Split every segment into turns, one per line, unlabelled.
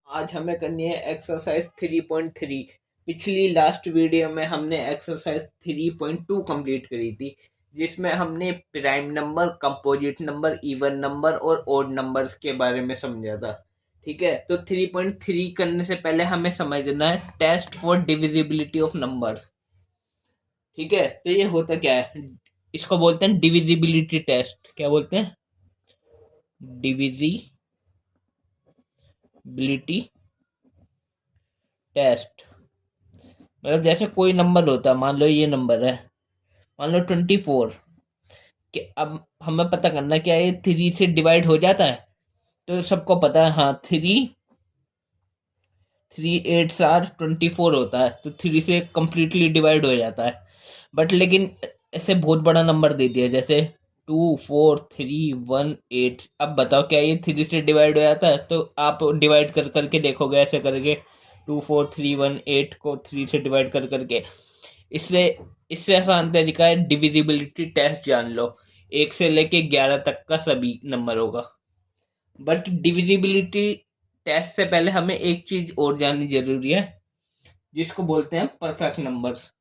आज हमें करनी है एक्सरसाइज 3.3। पिछली लास्ट वीडियो में हमने एक्सरसाइज 3.2 कंप्लीट करी थी, जिसमें हमने prime number, composite number, even number और ओड नंबर्स के बारे में समझा था। ठीक है, तो 3.3 करने से पहले हमें समझना है test for divisibility of numbers. ठीक है, तो ये होता क्या है, इसको बोलते हैं डिविजिबिलिटी टेस्ट। क्या बोलते हैं? Divisibility test. मतलब जैसे कोई नंबर होता है, मान लो ये नंबर है, मान लो 24। कि अब हमें पता करना क्या ये 3 से डिवाइड हो जाता है। तो सबको पता है, हाँ, 3 8 24 होता है, तो 3 से कम्प्लीटली डिवाइड हो जाता है। बट लेकिन ऐसे बहुत बड़ा नंबर दे दिया, जैसे 2 4 3 1 8। अब बताओ क्या ये 3 से डिवाइड हो जाता है? तो आप डिवाइड कर करके देखोगे, ऐसे करके 2 4 3 1 8 को 3 से डिवाइड कर करके। इससे इससे आसान तरीका है डिविजिबिलिटी टेस्ट जान लो। 1 से लेके 11 तक का सभी नंबर होगा। बट डिविजिबिलिटी टेस्ट से पहले हमें एक चीज और जाननी जरूरी है, जिसको बोलते हैं परफेक्ट नंबर्स।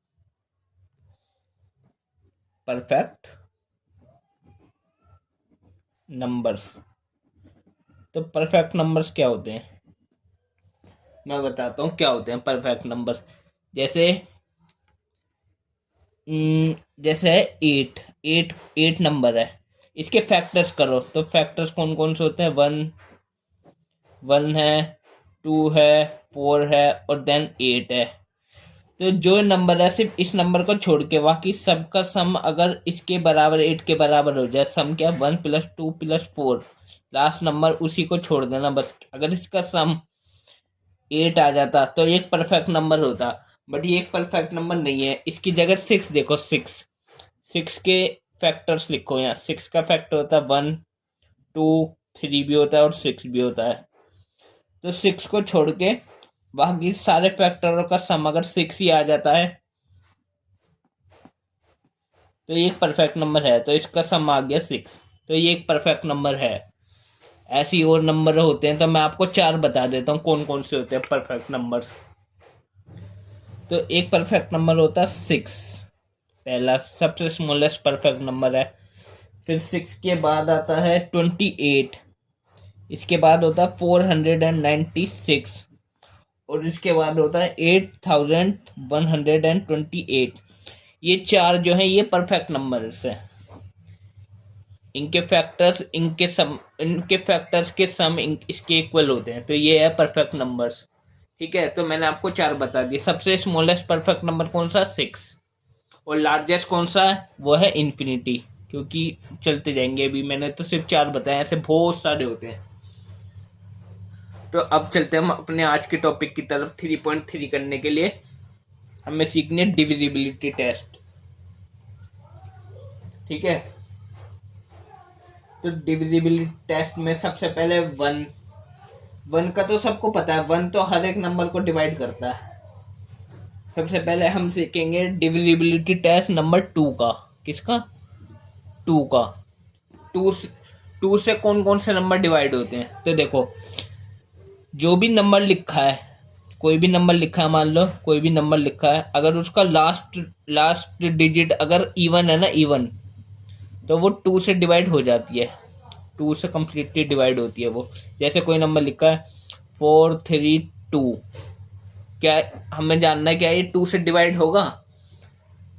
Perfect numbers. तो परफेक्ट नंबर्स क्या होते हैं, मैं बताता हूँ क्या होते हैं परफेक्ट नंबर्स। जैसे जैसे है 8 नंबर है, इसके फैक्टर्स करो तो फैक्टर्स कौन कौन से होते हैं? 1 है, 2 है, 4 है और देन 8 है। तो जो नंबर है सिर्फ इस नंबर को छोड़ के बाकी सबका सम अगर इसके बराबर 8 के बराबर हो जाए, सम क्या? 1 + 2 + 4, लास्ट नंबर उसी को छोड़ देना बस। अगर इसका सम 8 आ जाता तो एक परफेक्ट नंबर होता। बट ये एक परफेक्ट नंबर नहीं है। इसकी जगह 6 देखो, 6 के फैक्टर्स लिखो। यहाँ 6 का फैक्टर होता है 1 2 3 भी होता है और 6 भी होता है। तो 6 को छोड़ के बाकी सारे फैक्टरों का सम अगर 6 ही आ जाता है तो ये एक परफेक्ट नंबर है। तो इसका सम आ गया 6, तो ये एक परफेक्ट नंबर है। ऐसी और नंबर होते हैं, तो मैं आपको 4 बता देता हूँ कौन कौन से होते हैं परफेक्ट नंबर्स। तो एक परफेक्ट नंबर होता है 6, पहला सबसे स्मॉलेस्ट परफेक्ट नंबर है। फिर 6 के बाद आता है 28, इसके बाद होता है 496 और इसके बाद होता है 8128। ये 4 जो है ये परफेक्ट नंबर्स है। इनके फैक्टर्स के सम इसके इक्वल होते हैं, तो ये है परफेक्ट नंबर्स। ठीक है, तो मैंने आपको 4 बता दिए। सबसे स्मॉलेस्ट परफेक्ट नंबर कौन सा? 6। और लार्जेस्ट कौन सा है? वो है इन्फिनिटी। क्योंकि चलते जाएंगे, अभी मैंने तो सिर्फ 4 बताए, ऐसे बहुत सारे होते हैं। तो अब चलते हैं हम अपने आज के टॉपिक की तरफ। 3.3 करने के लिए हमें सीखनी है डिविजिबिलिटी टेस्ट। ठीक है, तो डिविजिबिलिटी टेस्ट में सबसे पहले 1 का तो सबको पता है। 1 तो हर एक नंबर को डिवाइड करता है। सबसे पहले हम सीखेंगे डिविजिबिलिटी टेस्ट नंबर 2 का। किसका? 2 का। 2 से कौन कौन से नंबर डिवाइड होते हैं? तो देखो, जो भी नंबर लिखा है, कोई भी नंबर लिखा है, मान लो कोई भी नंबर लिखा है, अगर उसका लास्ट डिजिट अगर इवन है ना, इवन, तो वो 2 से डिवाइड हो जाती है। 2 से कम्प्लीटली डिवाइड होती है वो। जैसे कोई नंबर लिखा है 432, क्या हमें जानना है क्या ये 2 से डिवाइड होगा?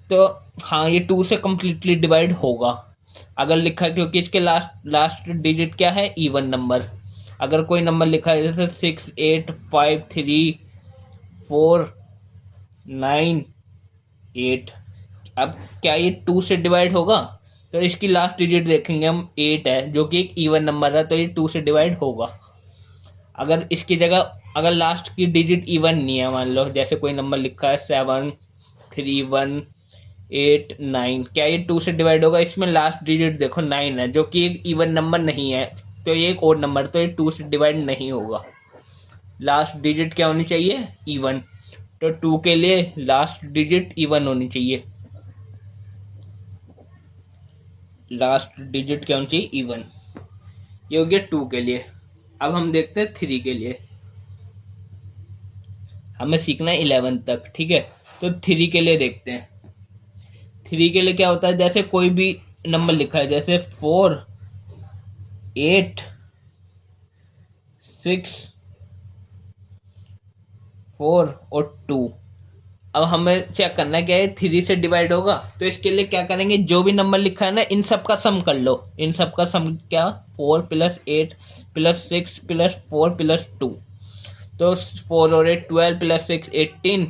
तो हाँ, ये 2 से कम्प्लीटली डिवाइड होगा अगर लिखा है, क्योंकि इसके लास्ट डिजिट क्या है? Even number. अगर कोई नंबर लिखा है जैसे 6853 4 9 8, अब क्या ये 2 से डिवाइड होगा? तो इसकी लास्ट डिजिट देखेंगे हम, 8 है, जो कि एक इवन नंबर है, तो ये 2 से डिवाइड होगा। अगर इसकी जगह अगर लास्ट की डिजिट इवन नहीं है, मान लो जैसे कोई नंबर लिखा है 73189, क्या ये 2 से डिवाइड होगा? इसमें लास्ट डिजिट देखो 9 है, जो कि एक इवन नंबर नहीं है, तो ये एक ओड नंबर, तो ये 2 से डिवाइड नहीं होगा। लास्ट डिजिट क्या होनी चाहिए? इवन। तो 2 के लिए लास्ट डिजिट इवन होनी चाहिए। लास्ट डिजिट क्या होनी चाहिए? इवन। ये हो गया 2 के लिए। अब हम देखते हैं 3 के लिए। हमें सीखना है 11 तक, ठीक है। तो 3 के लिए देखते हैं। 3 के लिए क्या होता है, जैसे कोई भी नंबर लिखा है, जैसे 4, 8, 6, 4 और 2। अब हमें चेक करना है क्या ये 3 से डिवाइड होगा। तो इसके लिए क्या करेंगे, जो भी नंबर लिखा है ना, इन सब का सम कर लो। इन सब का सम क्या, 4 + 8 + 6 + 4 + 2। तो 4 और 8 12 + 6 18,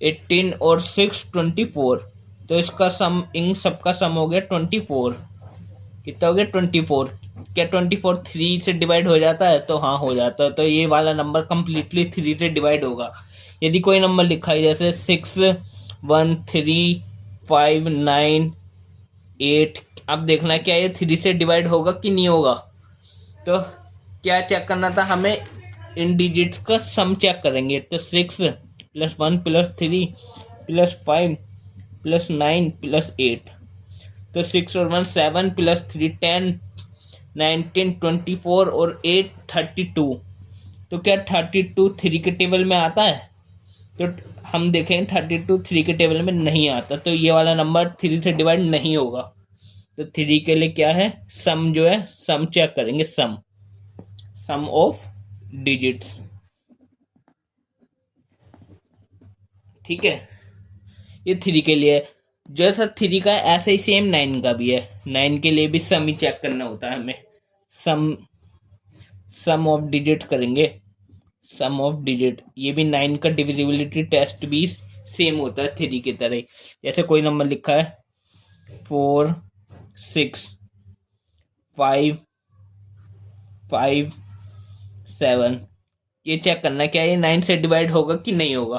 18 और 6 24। तो इसका सम, इन सब का सम हो गया 24। कितना हो गया 24। क्या 24 3 से डिवाइड हो जाता है, तो हाँ हो जाता है। तो ये वाला नंबर कम्प्लीटली 3 से डिवाइड होगा। यदि कोई नंबर लिखा है जैसे 6 1 3 5 9 8, अब देखना है क्या ये 3 से डिवाइड होगा कि नहीं होगा। तो क्या चेक करना था हमें, इन डिजिट्स का सम चेक करेंगे। तो 6 + 1 + 3 + 5 + 9 + 8। तो 6 और 1 7 + 3 10 19 24 और 8 32। तो क्या 32 3 के टेबल में आता है। तो हम देखें 32 3 के टेबल में नहीं आता, तो ये वाला नंबर 3 से डिवाइड नहीं होगा। तो 3 के लिए क्या है, सम जो है, सम चेक करेंगे। सम ऑफ डिजिट्स, ठीक है। ये 3 के लिए है। जैसा 3 का है ऐसे ही सेम 9 का भी है। 9 के लिए भी सम ही चेक करना होता है हमें। सम सम ऑफ डिजिट करेंगे। सम ऑफ डिजिट, ये भी 9 का डिविजिबिलिटी टेस्ट भी सेम होता है 3 की तरह ही। जैसे कोई नंबर लिखा है 4 6 5 5 7, ये चेक करना है क्या ये 9 से डिवाइड होगा कि नहीं होगा।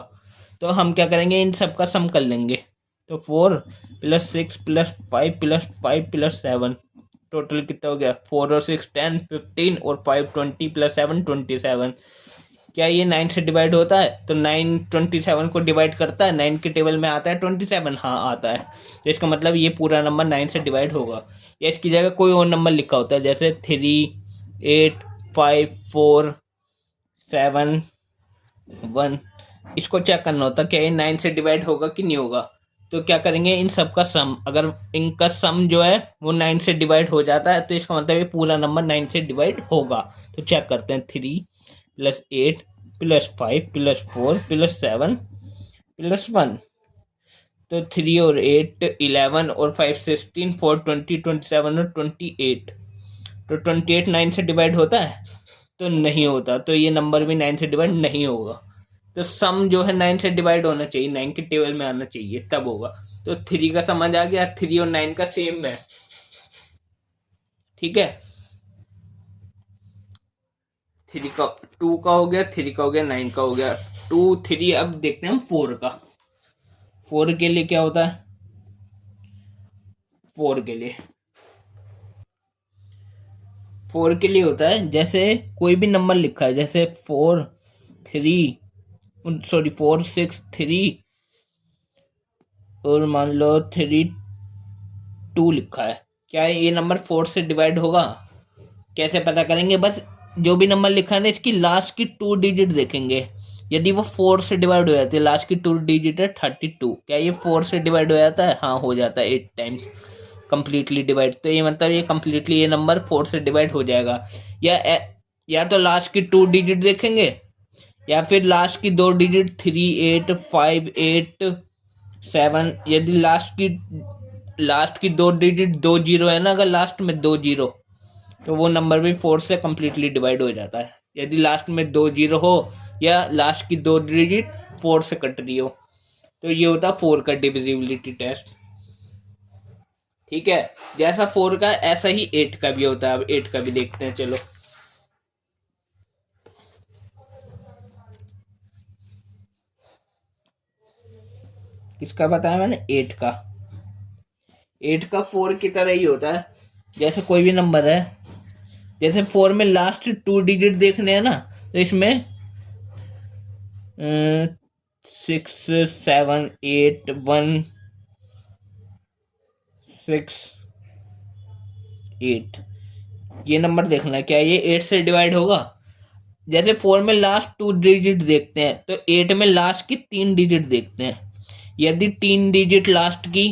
तो हम क्या करेंगे, इन सब का सम कर लेंगे। तो 4 + 6 + 5 + 5 + 7, टोटल कितना हो गया, 4 और 6 10 15 और 5 20 + 7 27। क्या ये 9 से डिवाइड होता है। तो 9 27 को डिवाइड करता है, 9 के टेबल में आता है 27, हाँ आता है। तो इसका मतलब ये पूरा नंबर 9 से डिवाइड होगा। या इसकी जगह कोई और नंबर लिखा होता है, जैसे 3 8 5 4 7 1। इसको चेक करना होता है क्या ये 9 से डिवाइड होगा कि नहीं होगा। तो क्या करेंगे, इन सब का सम, अगर इनका सम जो है वो 9 से डिवाइड हो जाता है, तो इसका मतलब ये पूरा नंबर 9 से डिवाइड होगा। तो चेक करते हैं, 3 + 8 + 5 + 4 + 7 + 1। तो 3 और 8 11 और 5 16 4 20 27 और 28। तो 28 9 से डिवाइड होता है, तो नहीं होता। तो ये नंबर भी 9 से डिवाइड नहीं होगा। तो सम जो है 9 से डिवाइड होना चाहिए, 9 के टेबल में आना चाहिए, तब होगा। तो 3 का समझ आ गया, 3 और 9 का सेम है, ठीक है। 3 का 2 का हो गया, 3 का हो गया, 9 का हो गया। 2 3, अब देखते हैं हम 4 का। 4 के लिए क्या होता है, 4 के लिए 4 के लिए होता है, जैसे कोई भी नंबर लिखा है, जैसे 4 3 सॉरी 4 6 3 और मान लो 3 2 लिखा है। क्या ये नंबर 4 से डिवाइड होगा। कैसे पता करेंगे, बस जो भी नंबर लिखा है ना, इसकी लास्ट की 2 डिजिट देखेंगे। यदि वो 4 से डिवाइड हो जाती है, लास्ट की 2 डिजिट है 32, क्या ये 4 से डिवाइड हो जाता है, हाँ हो जाता है 8 टाइम्स कंप्लीटली डिवाइड। तो ये मतलब ये कंप्लीटली ये नंबर 4 से डिवाइड हो जाएगा। या तो लास्ट की 2 डिजिट देखेंगे, या फिर लास्ट की 2 डिजिट 3 8 5 8 7। यदि लास्ट की 2 डिजिट 2 जीरो है ना, अगर लास्ट में 2 जीरो, तो वो नंबर भी 4 से कम्प्लीटली डिवाइड हो जाता है। यदि लास्ट में 2 जीरो हो या लास्ट की 2 डिजिट 4 से कट रही हो, तो ये होता है 4 का डिविजिबिलिटी टेस्ट, ठीक है। जैसा 4 का ऐसा ही 8 का भी होता है। अब 8 का भी देखते हैं, चलो। किसका बताया मैंने, 8 का। 8 का 4 की तरह ही होता है। जैसे कोई भी नंबर है, जैसे 4 में लास्ट 2 डिजिट देखने हैं ना, तो इसमें 6 7 8 1 6 8, ये नंबर देखना है क्या ये 8 से डिवाइड होगा। जैसे 4 में लास्ट 2 डिजिट देखते हैं तो 8 में लास्ट की 3 डिजिट देखते हैं। यदि 3 डिजिट लास्ट की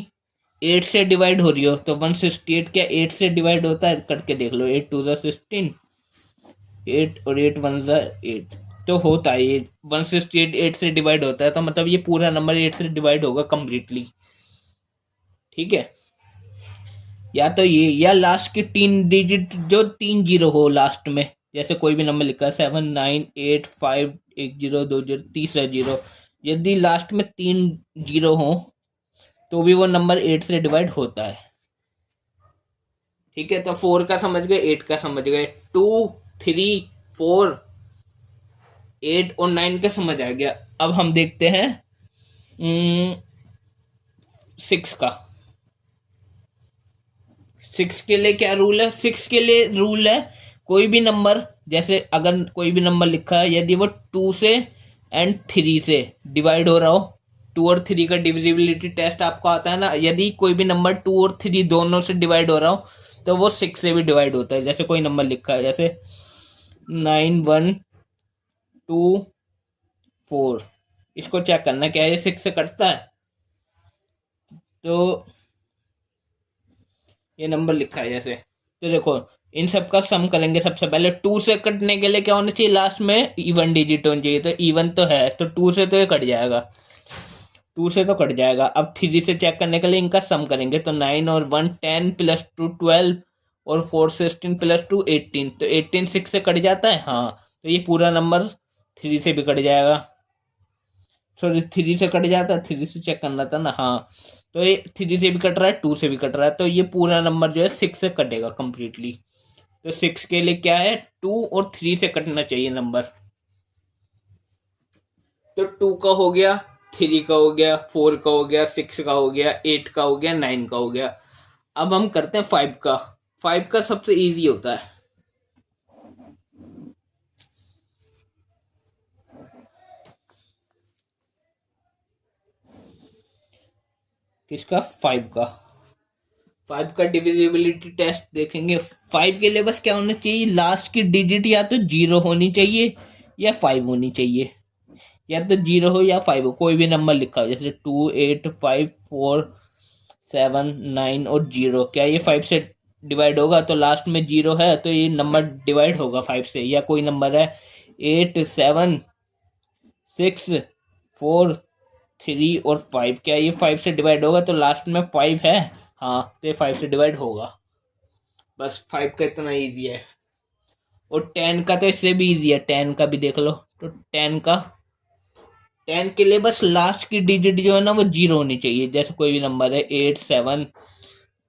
8 से डिवाइड हो रही हो तो 168 क्या 8 से डिवाइड होता है? करके देख लो। 8 2 16, 8 और 8 1 8, तो होता है ये 168 8 से डिवाइड होता है, तो मतलब ये पूरा नंबर 8 से डिवाइड होगा कम्प्लीटली। ठीक है, या तो ये, या लास्ट की 3 डिजिट जो 3 जीरो हो लास्ट में, जैसे कोई भी नंबर लिखा है 7 9 8 5 1 0 2 0 तीसरा जीरो, यदि लास्ट में 3 जीरो हो तो भी वो नंबर 8 से डिवाइड होता है। ठीक है, तो 4 का समझ गए, 8 का समझ गए, 2 3 4 8 और 9 का समझ आ गया। अब हम देखते हैं 6 का। 6 के लिए क्या रूल है? 6 के लिए रूल है कोई भी नंबर, जैसे अगर कोई भी नंबर लिखा है यदि वो 2 से एंड 3 से डिवाइड हो रहा हो, 2 और 3 का डिविजिबिलिटी टेस्ट आपको आता है ना, यदि कोई भी नंबर 2 और 3 दोनों से डिवाइड हो रहा हो तो वो 6 से भी डिवाइड होता है। जैसे कोई नंबर लिखा है जैसे 9 1 2 4, इसको चेक करना क्या ये 6 से कटता है? तो ये नंबर लिखा है जैसे, तो देखो इन सब का सम करेंगे। सबसे पहले 2 से कटने के लिए क्या होना चाहिए? लास्ट में इवन डिजिट होना चाहिए, तो इवन तो है तो 2 से तो ये कट जाएगा, 2 से तो कट जाएगा। अब 3 से चेक करने के लिए इनका सम करेंगे, तो 9 और 1 10 प्लस 2 12 और 4 16 प्लस 2 18, तो 18 6 से कट जाता है। हाँ, तो ये पूरा नंबर 3 से भी कट जाएगा, सॉरी 3 से कट जाता है, 3 से चेक करना था ना। हाँ, तो ये 3 से भी कट रहा है, 2 से भी कट रहा है, तो ये पूरा नंबर जो है 6 से कटेगा कम्प्लीटली। तो 6 के लिए क्या है? 2 और 3 से कटना चाहिए नंबर। तो 2 का हो गया, 3 का हो गया, 4 का हो गया, 6 का हो गया, 8 का हो गया, 9 का हो गया। अब हम करते हैं 5 का। 5 का सबसे इजी होता है। किसका? 5 का। 5 का डिविजिबिलिटी टेस्ट देखेंगे। 5 के लिए बस क्या होना चाहिए? लास्ट की डिजिट या तो 0 होनी चाहिए या 5 होनी चाहिए, या तो 0 हो या 5 हो। कोई भी नंबर लिखा हो जैसे 2 8 5 4 7 9 और 0, क्या ये 5 से डिवाइड होगा? तो लास्ट में 0 है तो ये नंबर डिवाइड होगा 5 से। या कोई नंबर है 8 7 6 4 3 और 5, क्या ये 5 से डिवाइड होगा? तो लास्ट में 5 है, हाँ, तो ये 5 से डिवाइड होगा। बस 5 का इतना ईजी है। और 10 का तो इससे भी ईजी है, 10 का भी देख लो। तो 10 के लिए बस लास्ट की डिजिट जो है ना वो 0 होनी चाहिए। जैसे कोई भी नंबर है 8 7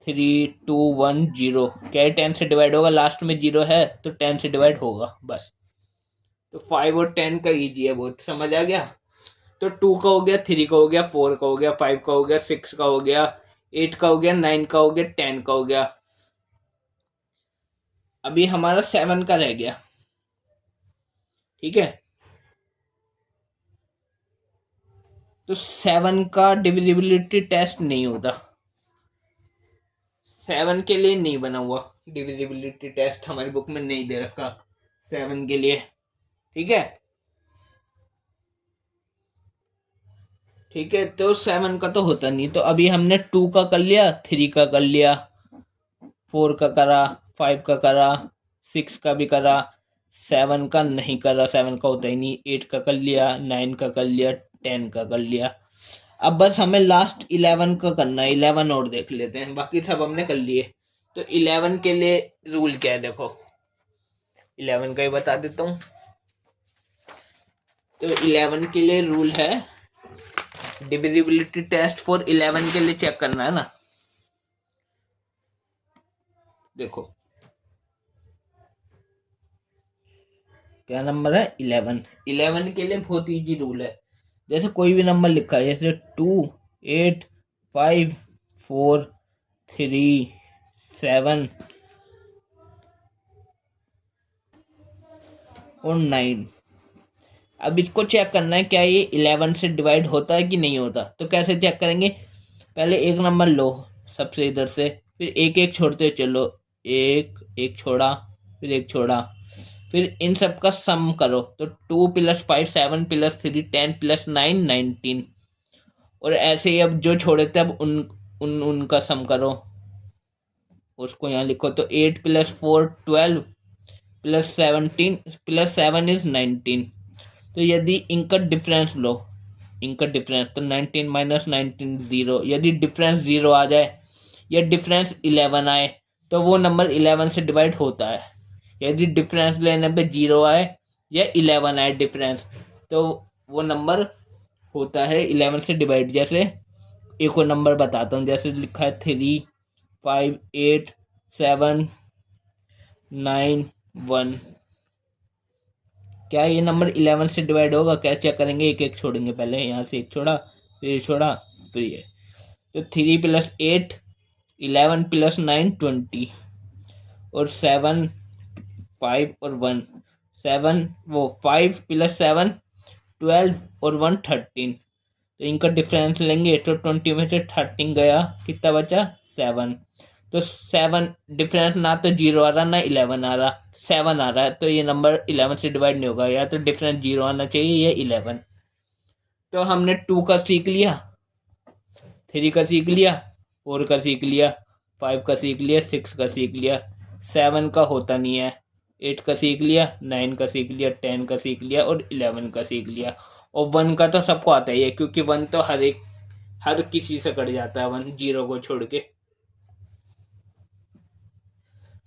3 2 1 0, क्या ये 10 से डिवाइड होगा? लास्ट में 0 है तो 10 से डिवाइड होगा बस। तो 5 और 10 का ईजी है बहुत, समझ आ गया। तो 2 का हो गया, 3 का हो गया, 4 का हो गया, 5 का हो गया, 6 का हो गया, 8 का हो गया, 9 का हो गया, 10 का हो गया। अभी हमारा 7 का रह गया। ठीक है, तो 7 का डिविजिबिलिटी टेस्ट नहीं होता। 7 के लिए नहीं बना हुआ डिविजिबिलिटी टेस्ट, हमारी बुक में नहीं दे रखा 7 के लिए। ठीक है, ठीक है, तो 7 का तो होता नहीं। तो अभी हमने 2 का कर लिया, 3 का कर लिया, 4 का करा, 5 का करा, 6 का भी करा, 7 का नहीं करा, 7 का होता ही नहीं। 8 का कर लिया, 9 का कर लिया, 10 का कर लिया। अब बस हमें लास्ट 11 का करना है। 11 और देख लेते हैं, बाकी सब हमने कर लिए। तो 11 के लिए रूल क्या है देखो, 11 का ही बता देता हूँ। तो 11 के लिए रूल है, डिविजिबिलिटी टेस्ट फॉर 11 के लिए चेक करना है ना। देखो क्या नंबर है? 11। 11 के लिए बहुत इजी रूल है। जैसे कोई भी नंबर लिखा है जैसे 2 8 5 4 3 7 और 9, अब इसको चेक करना है क्या ये 11 से डिवाइड होता है कि नहीं होता। तो कैसे चेक करेंगे? पहले एक नंबर लो सबसे इधर से, फिर एक एक छोड़ते चलो, एक एक छोड़ा, फिर एक छोड़ा, फिर इन सब का सम करो तो 2 + 5 7 + 3 10 + 9 19। और ऐसे ही अब जो छोड़े थे अब उनका सम करो, उसको यहाँ लिखो तो 8 + 4 12 + 17 + 7 इज 19। तो यदि इनका डिफरेंस लो, इनका डिफरेंस तो 19 - 19 0। यदि डिफरेंस 0 आ जाए या डिफरेंस 11 आए तो वो नंबर 11 से डिवाइड होता है। यदि डिफरेंस लेने पे 0 आए या 11 आए डिफरेंस, तो वो नंबर होता है 11 से डिवाइड। जैसे एक और नंबर बताता हूँ, जैसे लिखा है 3 5 8 7 9 1। क्या ये नंबर 11 से डिवाइड होगा? कैसे चेक करेंगे? एक एक छोड़ेंगे, पहले यहाँ से एक छोड़ा, फिर ये छोड़ा, फिर ये। तो 3 + 8 11 + 9 20 और 7 5 और 1 7 वो 5 + 7 12 और 1 13। तो इनका डिफरेंस लेंगे तो 20 में से 13 गया, कितना बचा? 7। तो 7 डिफरेंस ना तो 0 आ रहा ना 11 आ रहा, 7 आ रहा है, तो ये नंबर 11 से डिवाइड नहीं होगा। या तो डिफरेंस 0 आना चाहिए या 11। तो हमने 2 का सीख लिया, 3 का सीख लिया, 4 का सीख लिया, 5 का सीख लिया, 6 का सीख लिया, 7 का होता नहीं है, 8 का सीख लिया, 9 का सीख लिया, 10 का सीख लिया और 11 का सीख लिया। और 1 का तो सबको आता ही है, क्योंकि 1 तो हर किसी से कट जाता है, 1 0 को छोड़ के।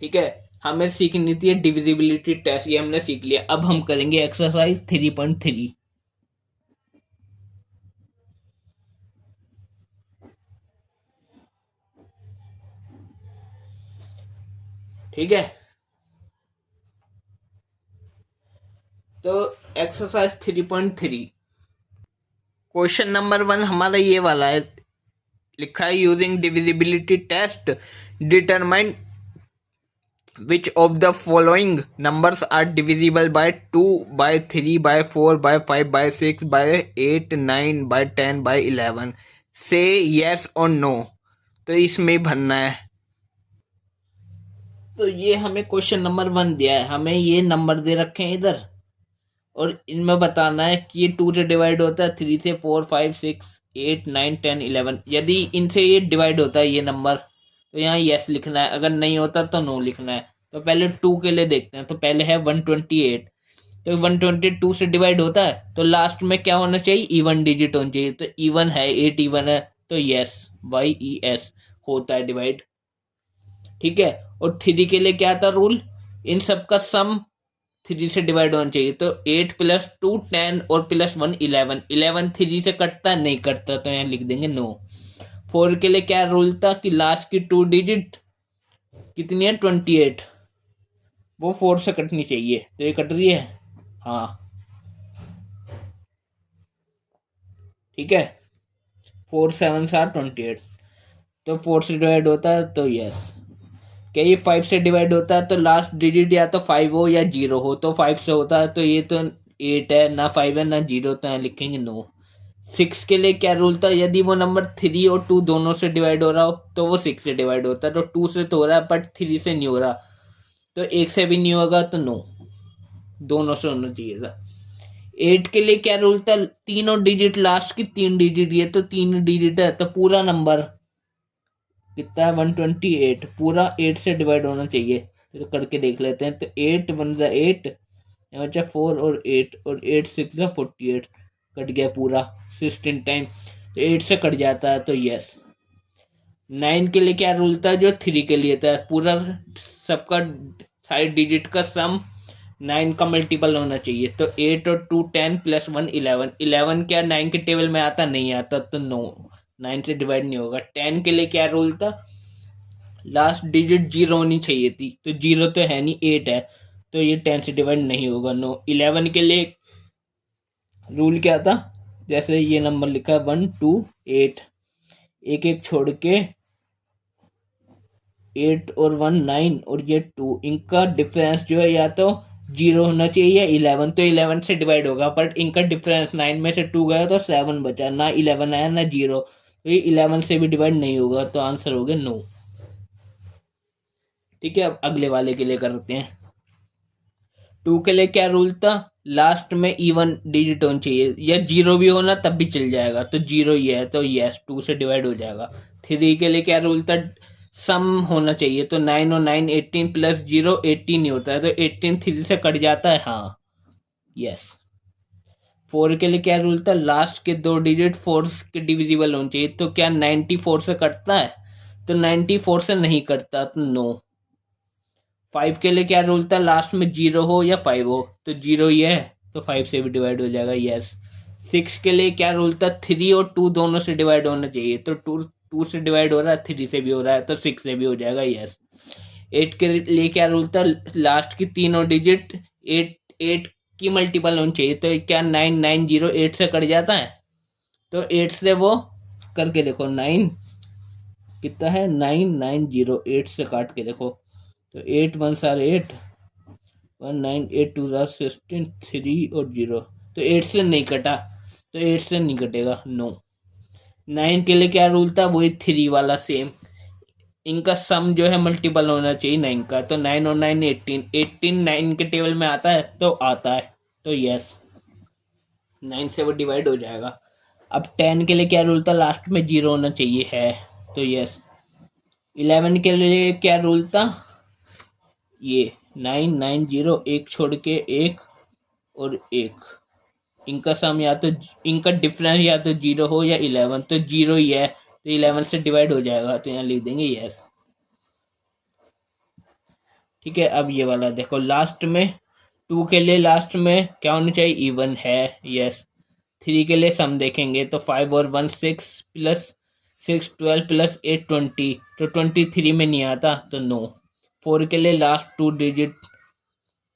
ठीक है, हमें सीखनी थी डिविजिबिलिटी टेस्ट, ये हमने सीख लिया। अब हम करेंगे एक्सरसाइज 3.3। ठीक है, तो एक्सरसाइज 3.3 क्वेश्चन नंबर 1 हमारा ये वाला है, लिखा है using divisibility test determine which of the following numbers are divisible by 2 by 3 by 4 by 5 by 6 by 8 9 by 10 by 11। say yes or no। तो इसमें भरना है। तो ये हमें क्वेश्चन नंबर 1 दिया है, हमें ये नंबर दे रखे हैं इधर, और इनमें बताना है कि ये 2 से डिवाइड होता है, 3 से 4 5 6 8 9 10 11। यदि इनसे ये डिवाइड होता है ये नंबर, तो यहाँ यस लिखना है, अगर नहीं होता तो नो लिखना है। तो पहले 2 के लिए देखते हैं। तो पहले है 128, तो 122 से डिवाइड होता है, तो लास्ट में क्या होना चाहिए? इवन डिजिट होना चाहिए। तो इवन है, 8 इवन है, तो यस, YES होता है डिवाइड। ठीक है, और 3 के लिए क्या था रूल? इन सब का सम 3 से डिवाइड होना चाहिए। तो 8 + 2 10 और +1 11। 11 3 से कटता नहीं कटता, तो यहाँ लिख देंगे नो। 4 के लिए क्या रूल था कि लास्ट की 2 डिजिट कितनी है? 28, वो 4 से कटनी चाहिए। तो ये कट रही है, हाँ। ठीक है, 4 7 28, तो 4 से डिवाइड होता है, तो यस। क्या ये 5 से डिवाइड होता है? तो लास्ट डिजिट या तो 5 हो या 0 हो, तो 5 से होता है, तो ये तो 8 है, ना 5 है ना 0, तो यहाँ लिखेंगे नो। 6 के लिए क्या रूल था? यदि वो नंबर 3 और 2 दोनों से डिवाइड हो रहा हो तो वो 6 से डिवाइड होता है। तो 2 से तो हो रहा है बट 3 से नहीं हो रहा, तो 1 से भी नहीं होगा, तो नो, दोनों से होना चाहिए था। 8 के लिए क्या रूल था? तीनों डिजिट, लास्ट की 3 डिजिट, ये तो 3 डिजिट है, तो पूरा नंबर कितना है? 128 पूरा 8 से डिवाइड होना चाहिए। तो करके देख लेते हैं। तो 8 1 8, यहाँ बचा 4 और 8, और 8 6 48, कट गया पूरा 16 टाइम, तो 8 से कट जाता है, तो यस। 9 के लिए क्या रूल था? जो 3 के लिए था, पूरा सबका साइड डिजिट का सम 9 का मल्टीपल होना चाहिए। तो 8 और 2 10 +1 11। 11 क्या 9 के टेबल में आता? नहीं आता, तो नो, 9 से डिवाइड नहीं होगा। 10 के लिए क्या रूल था? लास्ट डिजिट 0 होनी चाहिए थी, तो 0 तो है नहीं, 8 है, तो ये 10 से डिवाइड नहीं होगा, नो। 11 के लिए रूल क्या था? जैसे ये नंबर लिखा है 1 2 8, एक एक छोड़ के 8 और 1 9 और ये 2, इनका डिफरेंस जो है या तो 0 होना चाहिए या 11, तो 11 से डिवाइड होगा, बट इनका डिफरेंस 9 में से 2 गया तो 7 बचा, ना 11 आया ना 0, तो ये 11 से भी डिवाइड नहीं होगा, तो आंसर हो गया नो। ठीक है, अब अगले वाले के लिए करते हैं। टू के लिए क्या रूल था, लास्ट में इवन डिजिट होना चाहिए या जीरो भी होना तब भी चल जाएगा, तो जीरो ही है तो यस 2 से डिवाइड हो जाएगा। थ्री के लिए क्या रूल था, सम होना चाहिए, तो 9 और 9 18 प्लस जीरो 18 ही होता है, तो 18 3 से कट जाता है, हाँ यस। फोर के लिए क्या रूल था, लास्ट के दो डिजिट फोर के डिविजिबल होने चाहिए, तो क्या 94 से कटता है, तो 94 से नहीं कटता, तो नो। फाइव के लिए क्या रूल था, लास्ट में जीरो हो या फाइव हो, तो जीरो ही है तो फाइव से भी डिवाइड हो जाएगा, यस। सिक्स के लिए क्या रूल था, थ्री और टू दोनों से डिवाइड होना चाहिए, तो टू टू से डिवाइड हो रहा है, थ्री से भी हो रहा है, तो सिक्स से भी हो जाएगा, यस। एट के लिए क्या रूल था, लास्ट की तीनों डिजिट एट एट की मल्टीपल होनी चाहिए, तो क्या 9908 से कट जाता है, तो एट से वो करके देखो, नाइन कितना है, 9908 से काट के देखो, तो एट वन सार एट, 19 8 2 जार 16 3 और जीरो, तो एट से नहीं कटा, तो एट से नहीं कटेगा, नो। नाइन के लिए क्या रूल था, वही थ्री वाला सेम, इनका सम जो है मल्टीपल होना चाहिए नाइन का, तो नाइन और नाइन 18, 18 नाइन के टेबल में आता है, तो आता है, तो यस 9 से वो डिवाइड हो जाएगा। अब 10 के लिए क्या रूल था, लास्ट में जीरो होना चाहिए, है तो यस। 11 के लिए क्या रूल था, ये 9 9 0, एक छोड़ के एक और एक, इनका सम या तो इनका डिफरेंस या तो जीरो हो या 11, तो जीरो ही है, तो 11 से डिवाइड हो जाएगा, तो यहाँ लिख देंगे यस। ठीक है, अब ये वाला देखो, लास्ट में टू के लिए लास्ट में क्या होना चाहिए, इवन है, यस। थ्री के लिए सम देखेंगे तो 5 और 1 6 प्लस 6 12 प्लस 8 20, तो 23 में नहीं आता, तो नो। फोर के लिए लास्ट टू डिजिट,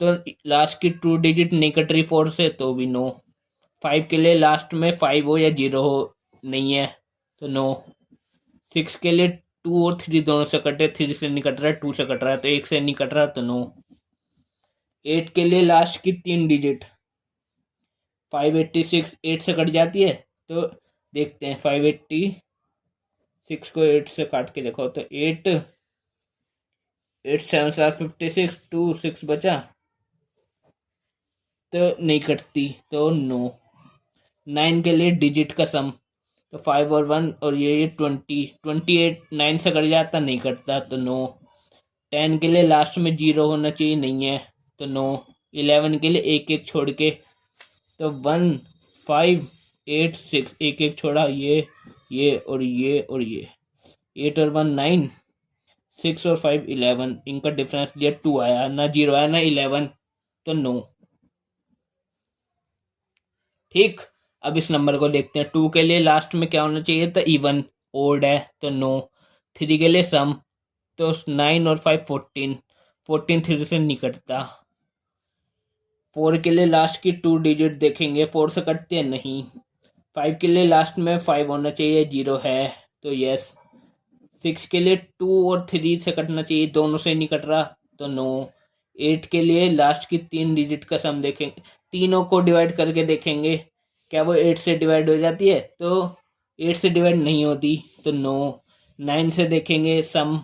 तो लास्ट की टू डिजिट नहीं कट रही फोर से, तो भी नो। फाइव के लिए लास्ट में फाइव हो या जीरो हो, नहीं है, तो नो। सिक्स के लिए टू और थ्री दोनों से कटे, थ्री से नहीं कट रहा है, टू से कट रहा है, तो एक से नहीं कट रहा, तो नो। एट के लिए लास्ट की तीन डिजिट, 586 एट से कट जाती है, तो देखते हैं 586 को एट से काट के देखो, तो एट एट सेवन सार 56, टू सिक्स बचा, तो नहीं कटती, तो नो। नाइन के लिए डिजिट का सम, तो 5 और 1 और ये 28 नाइन से कट जाता, नहीं कटता, तो नो। 10 के लिए लास्ट में जीरो होना चाहिए, नहीं है, तो नो। 11 के लिए एक एक छोड़ के, तो 1 5 8 6, एक एक छोड़ा, ये और ये और ये, 8 और 1 9, 6 और 5 11, इनका डिफरेंस लिया, 2 आया, ना जीरो आया ना 11, तो नो। ठीक, अब इस नंबर को देखते हैं, टू के लिए लास्ट में क्या होना चाहिए था, इवन, ओड है, तो नो। थ्री के लिए सम, तो 9 और 5 14, 14 थ्री से नहीं कटता। फोर के लिए लास्ट की टू डिजिट देखेंगे, फोर से कटते हैं, नहीं। फाइव के लिए लास्ट में फाइव होना चाहिए, जीरो है, तो यस। सिक्स के लिए टू और थ्री से कटना चाहिए, दोनों से नहीं कट रहा, तो नो। एट के लिए लास्ट की तीन डिजिट का सम देखेंगे, तीनों को डिवाइड करके देखेंगे, क्या वो एट से डिवाइड हो जाती है, तो एट से डिवाइड नहीं होती, तो नो। नाइन से देखेंगे सम,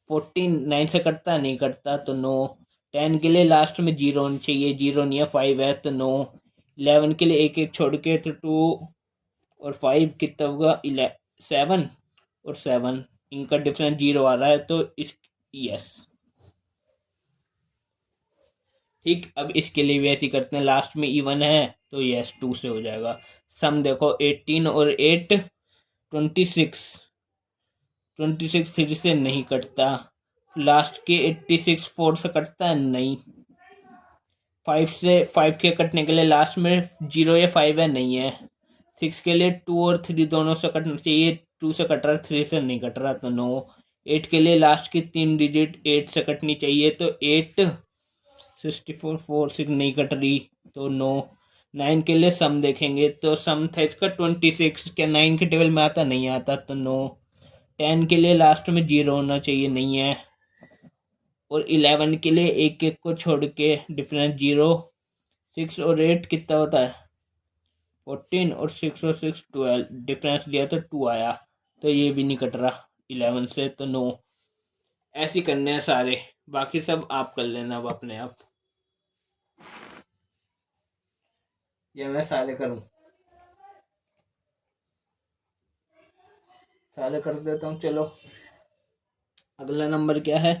14 नाइन से कटता, नहीं कटता, तो नो। 10 के लिए लास्ट में जीरो होनी चाहिए, जीरो नहीं है, फाइव है, तो नो। 11 के लिए एक एक छोड़ के, तो टू और फाइव कितना होगा, 7 और 7, इनका डिफरेंस जीरो आ रहा है, तो इस यस। ठीक, अब इसके लिए भी ऐसे करते हैं, लास्ट में इवन है, तो यस 2 से हो जाएगा। सम देखो 18 और 8 26, 26 थ्री से नहीं कटता, लास्ट के 86 फोर से कटता है, नहीं। फाइव से फाइव के कटने के लिए लास्ट में जीरो या फाइव है, नहीं है। सिक्स के लिए टू और थ्री दोनों से कटना चाहिए, टू से कट रहा है, थ्री से नहीं कट रहा, तो नो। एट के लिए लास्ट की तीन डिजिट एट से कटनी चाहिए, तो 8 64 4 6 नहीं कट रही, तो नो। नाइन के लिए सम देखेंगे, तो सम था इसका 26, क्या नाइन के टेबल में आता, नहीं आता, तो नो। 10 के लिए लास्ट में जीरो होना चाहिए, नहीं है। और 11 के लिए एक एक को छोड़ के डिफरेंस जीरो। 6 और 8 कितना होता है, 14, और 6 और 6 12, डिफरेंस दिया तो 2 आया, तो ये भी नहीं कट रहा 11 से, तो नो। ऐसे करने हैं सारे, बाकी सब आप कर लेना अब अपने आप। ये मैं सारे करूं, सारे कर देता हूँ। चलो अगला नंबर क्या है,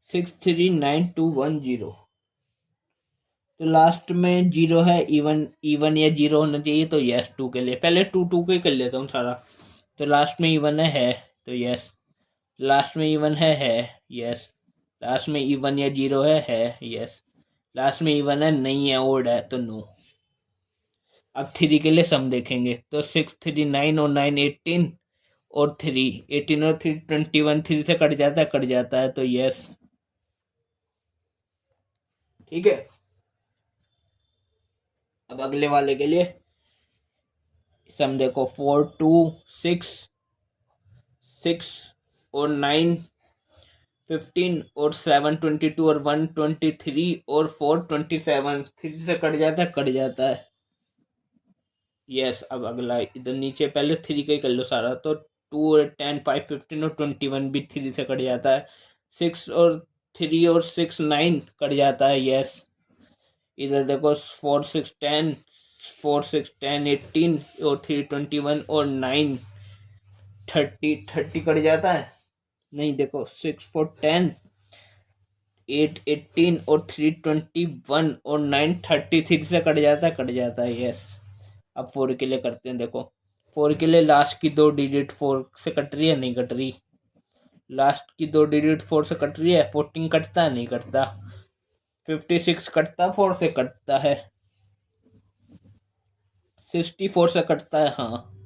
639210। तो लास्ट में जीरो है, इवन इवन या जीरो होना चाहिए, तो यस टू के लिए पहले टू टू के कर लेता हूँ सारा। तो लास्ट में इवन है तो यस, लास्ट में इवन है यस, लास्ट में इवन या जीरो है यस, लास्ट में इवन है नहीं है ओड है तो नो। अब थ्री के लिए सम देखेंगे तो 6 3 9 और 9 18 और 3 18 और 3 21, 3 से कट जाता है तो यस। ठीक है, अब अगले वाले के लिए सम देखो, 4 2 6 6 और 9 15 और 7 22 और 1 23 और 4 27, 3 से कट जाता है यस। अब अगला इधर नीचे पहले थ्री का ही कर लो सारा, तो 2 और 10 5 15 और 21 भी थ्री से कट जाता है, 6 और 3 और 6 9 कट जाता है यस। इधर देखो 4 6 10 4 6 10 18 और 3 21 और 9 30 कट जाता है नहीं, देखो 6 4 10 8 18 और 3 21 और 9 33 से कट जाता है यस। अब 4 के लिए करते हैं, देखो 4 के लिए लास्ट की दो डिजिट 4 से कट रही है नहीं कट रही, लास्ट की दो डिजिट 4 से कट रही है, 14 कटता है नहीं कटता, 56 कटता 4 से कटता है, 64 से कटता है हाँ,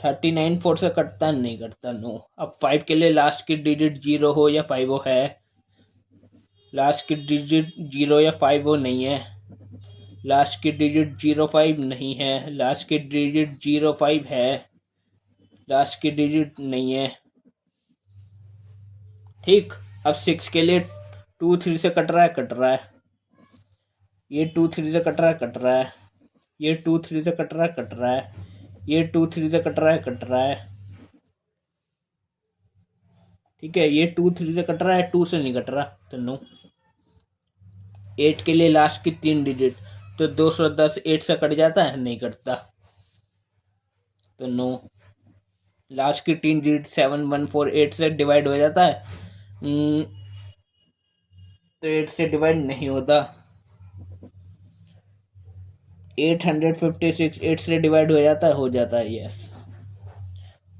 39 4 से कटता है नहीं कटता नो। अब 5 के लिए लास्ट की डिजिट 0 हो या 5 हो है, लास्ट की डिजिट 0 या 5 हो नहीं है, लास्ट की डिजिट 05 नहीं है, लास्ट की डिजिट 05 है, लास्ट की डिजिट नहीं है। ठीक, अब 6 के लिए 2 3 से कट रहा है, ये 2 3 से कट रहा है, ये 2 3 से कट रहा है, ये 2 3 से कट रहा है। ठीक है, ये 2 3 से कट रहा है, 2 से नहीं कट रहा तो नो। 8 के लिए लास्ट की 3 डिजिट, तो 210 8 से कट जाता है नहीं कटता तो नो। लास्ट की 3 डिजिट 7 1 4 8 से डिवाइड हो जाता है, तो 8 से डिवाइड नहीं होता। 856 8 से डिवाइड हो जाता है यस।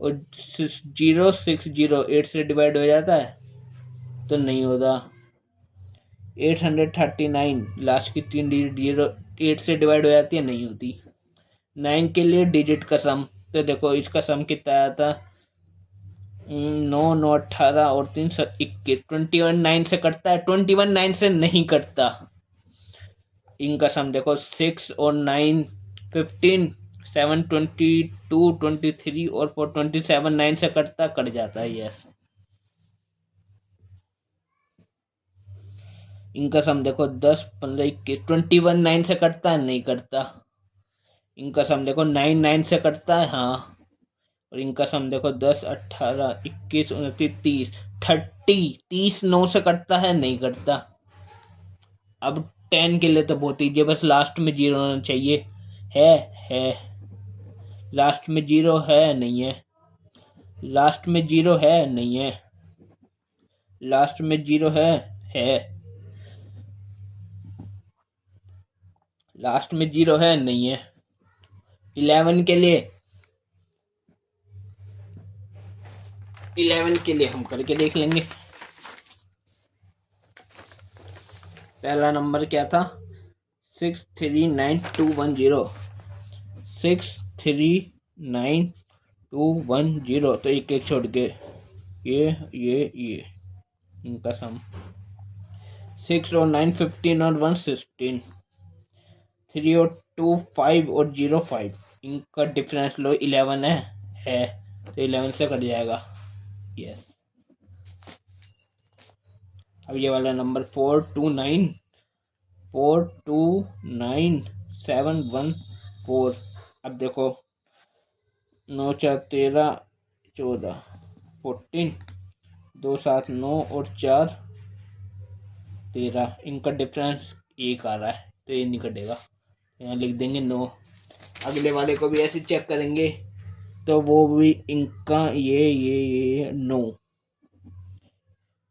और 060 8 से डिवाइड हो जाता है तो नहीं होता। 839 लास्ट की 3 डिजिट 0 8 से डिवाइड हो जाती है नहीं होती। 9 के लिए डिजिट का सम, तो देखो इसका सम कितना आया था, 9 9 18 और 3 21, 21 9 से कटता है, 21 9 से नहीं कटता। इनका सम देखो 6 और 9 15 7 22 23 और 4 27, 9 से कट जाता है यस। इनका सम देखो 10 15 21, 21 9 से कटता है नहीं कटता। इनका सम देखो 9 9 से कटता है हाँ, और इनका सम देखो 10 18 21 29 30 30 9 से कटता है नहीं कटता। अब 10 के लिए तो बहुत ईजी है, बस लास्ट में जीरो होना चाहिए, है लास्ट में जीरो है नहीं है, लास्ट में जीरो है नहीं है, लास्ट में जीरो है लास्ट में जीरो है नहीं है। 11 के लिए 11 के लिए हम करके देख लेंगे। पहला नंबर क्या था, 639210, 639210, तो एक एक छोड़ के ये इनका सम 6 और 9 15 और 1 16, 3 और 2 5 और 0 5, इनका डिफरेंस लो 11 है तो 11 से कट जाएगा यस। अब ये वाला नंबर 429714, अब देखो 9 4 13 14, 14 2 7 9 और 4 13, इनका डिफरेंस 1 आ रहा है तो ये नहीं कटेगा, यहाँ लिख देंगे नो। अगले वाले को भी ऐसे चेक करेंगे तो वो भी इनका ये नो,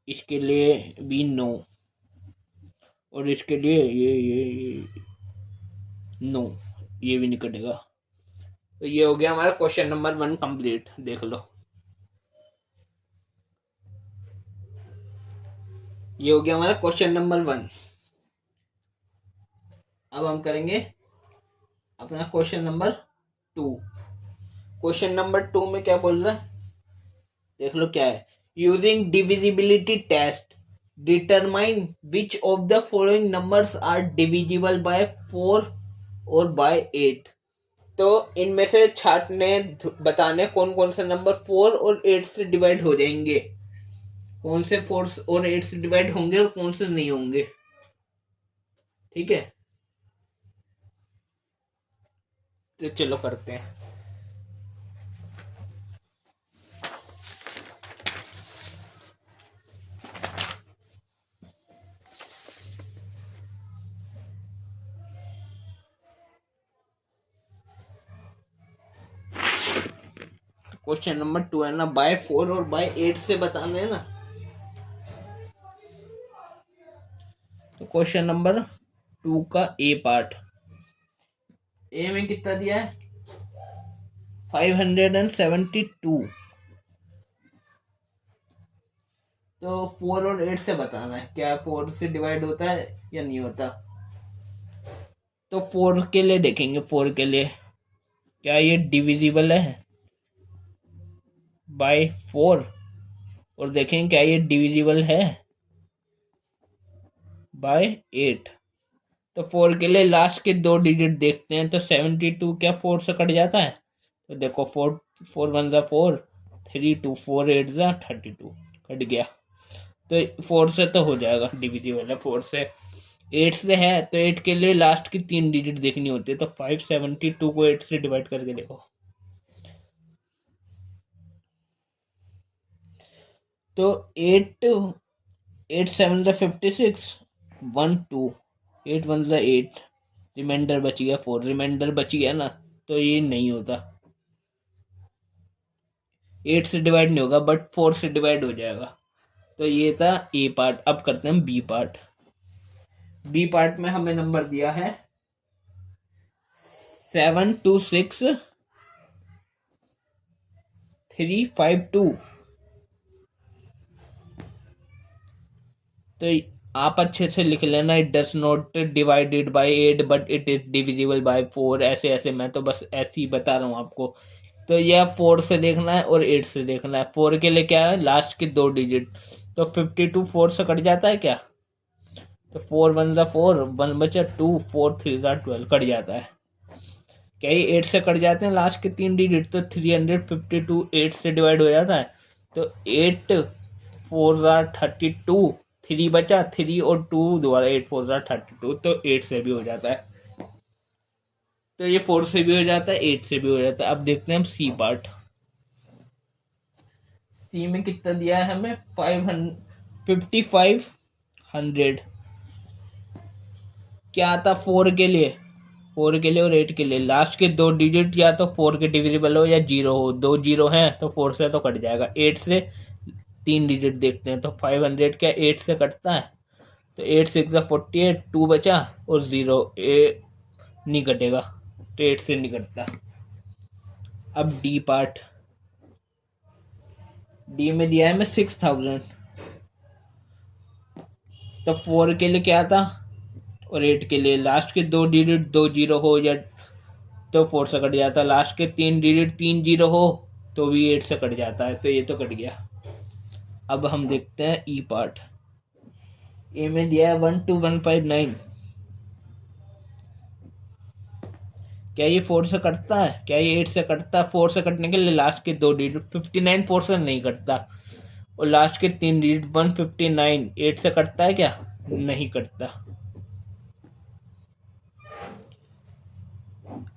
इसके लिए भी नो, और इसके लिए ये नो, ये भी नहीं कटेगा। तो ये हो गया हमारा क्वेश्चन नंबर 1 कंप्लीट। देख लो, ये हो गया हमारा क्वेश्चन नंबर 1। अब हम करेंगे अपना क्वेश्चन नंबर 2। क्वेश्चन नंबर 2 में क्या बोल रहा है, देख लो क्या है। Using divisibility test determine which of the following numbers are divisible by 4 और बाय 8। तो इनमें से छाटने बताने कौन कौन से नंबर 4 और 8 से डिवाइड हो जाएंगे, कौन से 4 और 8 से डिवाइड होंगे और कौन से नहीं होंगे। ठीक है, तो चलो करते हैं। क्वेश्चन नंबर 2 है ना, बाय 4 और बाय 8 से बताना है ना। तो क्वेश्चन नंबर 2 का ए पार्ट, ए में कितना दिया है 572। तो 4 और 8 से बताना है क्या 4 से डिवाइड होता है या नहीं होता। तो 4 के लिए देखेंगे, 4 के लिए क्या ये डिविजिबल है बाय 4, और देखेंगे क्या ये डिविजिबल है बाय 8। तो 4 के लिए लास्ट के 2 डिजिट देखते हैं। तो 72 क्या 4 से कट जाता है, तो देखो 4 1 जा 4, 3 2 4 8 जा 32, कट गया। तो 4 से तो हो जाएगा, डिविजिबल है 4 से। 8 से है तो 8 के लिए लास्ट की 3 डिजिट देखनी होती है। तो 572 को 8 से डिवाइड करके देखो, तो 8 7 जा 56, 1 2, 8 1 जा 8, रिमाइंडर बच गया 4, रिमाइंडर बच गया ना, तो ये नहीं होता, 8 से डिवाइड नहीं होगा बट 4 से डिवाइड हो जाएगा। तो ये था ए पार्ट। अब करते हैं बी पार्ट। बी पार्ट में हमें नंबर दिया है 726352। तो आप अच्छे से लिख लेना, it does not divided by 8 but it is divisible by 4। ऐसे ऐसे मैं तो बस ऐसे ही बता रहा हूँ आपको। तो यह 4 से देखना है और 8 से देखना है। 4 के लिए क्या है, लास्ट के 2 डिजिट। तो 52 4 से कट जाता है क्या, तो 4 1 जा 4, 1 बचा 2, 4 3 जा 12, कट जाता है क्या, ये 8 से कट जाते हैं लास्ट के 3 डिजिट। तो 352 8 से डिवाइड हो जाता है। तो 8 4 जा 32, 3 बचा, 3 और 2 दोबारा 8 4 जा 32, तो 8 से भी हो जाता है। तो ये 4 से भी हो जाता है, 8 से भी हो जाता है। अब देखते हैं हम सी पार्ट। सी में कितना दिया है हमें 5500। क्या आता 4 के लिए, 4 के लिए और 8 के लिए लास्ट के 2 डिजिट या तो 4 के डिविजिबल हो या 0 हो। 2 0 हैं तो 4 से तो कट जाएगा। 8 से 3 डिजिट देखते हैं। तो 500 क्या 8 से कटता है, तो 8 6 48, 2 बचा और 0, नहीं कटेगा, तो 8 से नहीं कटता। अब डी पार्ट, डी में दिया है मैं 6000। तो 4 के लिए क्या था और 8 के लिए लास्ट के 2 डिजिट 2 0 हो या तो 4 से कट जाता है। लास्ट के 3 डिजिट 3 0 हो तो भी 8 से कट जाता है, तो ये तो कट गया। अब हम देखते हैं ई पार्ट। ए में दिया है 12159। क्या ये 4 से कटता है, क्या ये 8 से कटता है। 4 से कटने के लिए लास्ट के 2 डिजिट 59 4 से नहीं कटता, और लास्ट के 3 डिजिट 159 8 से कटता है क्या, नहीं कटता।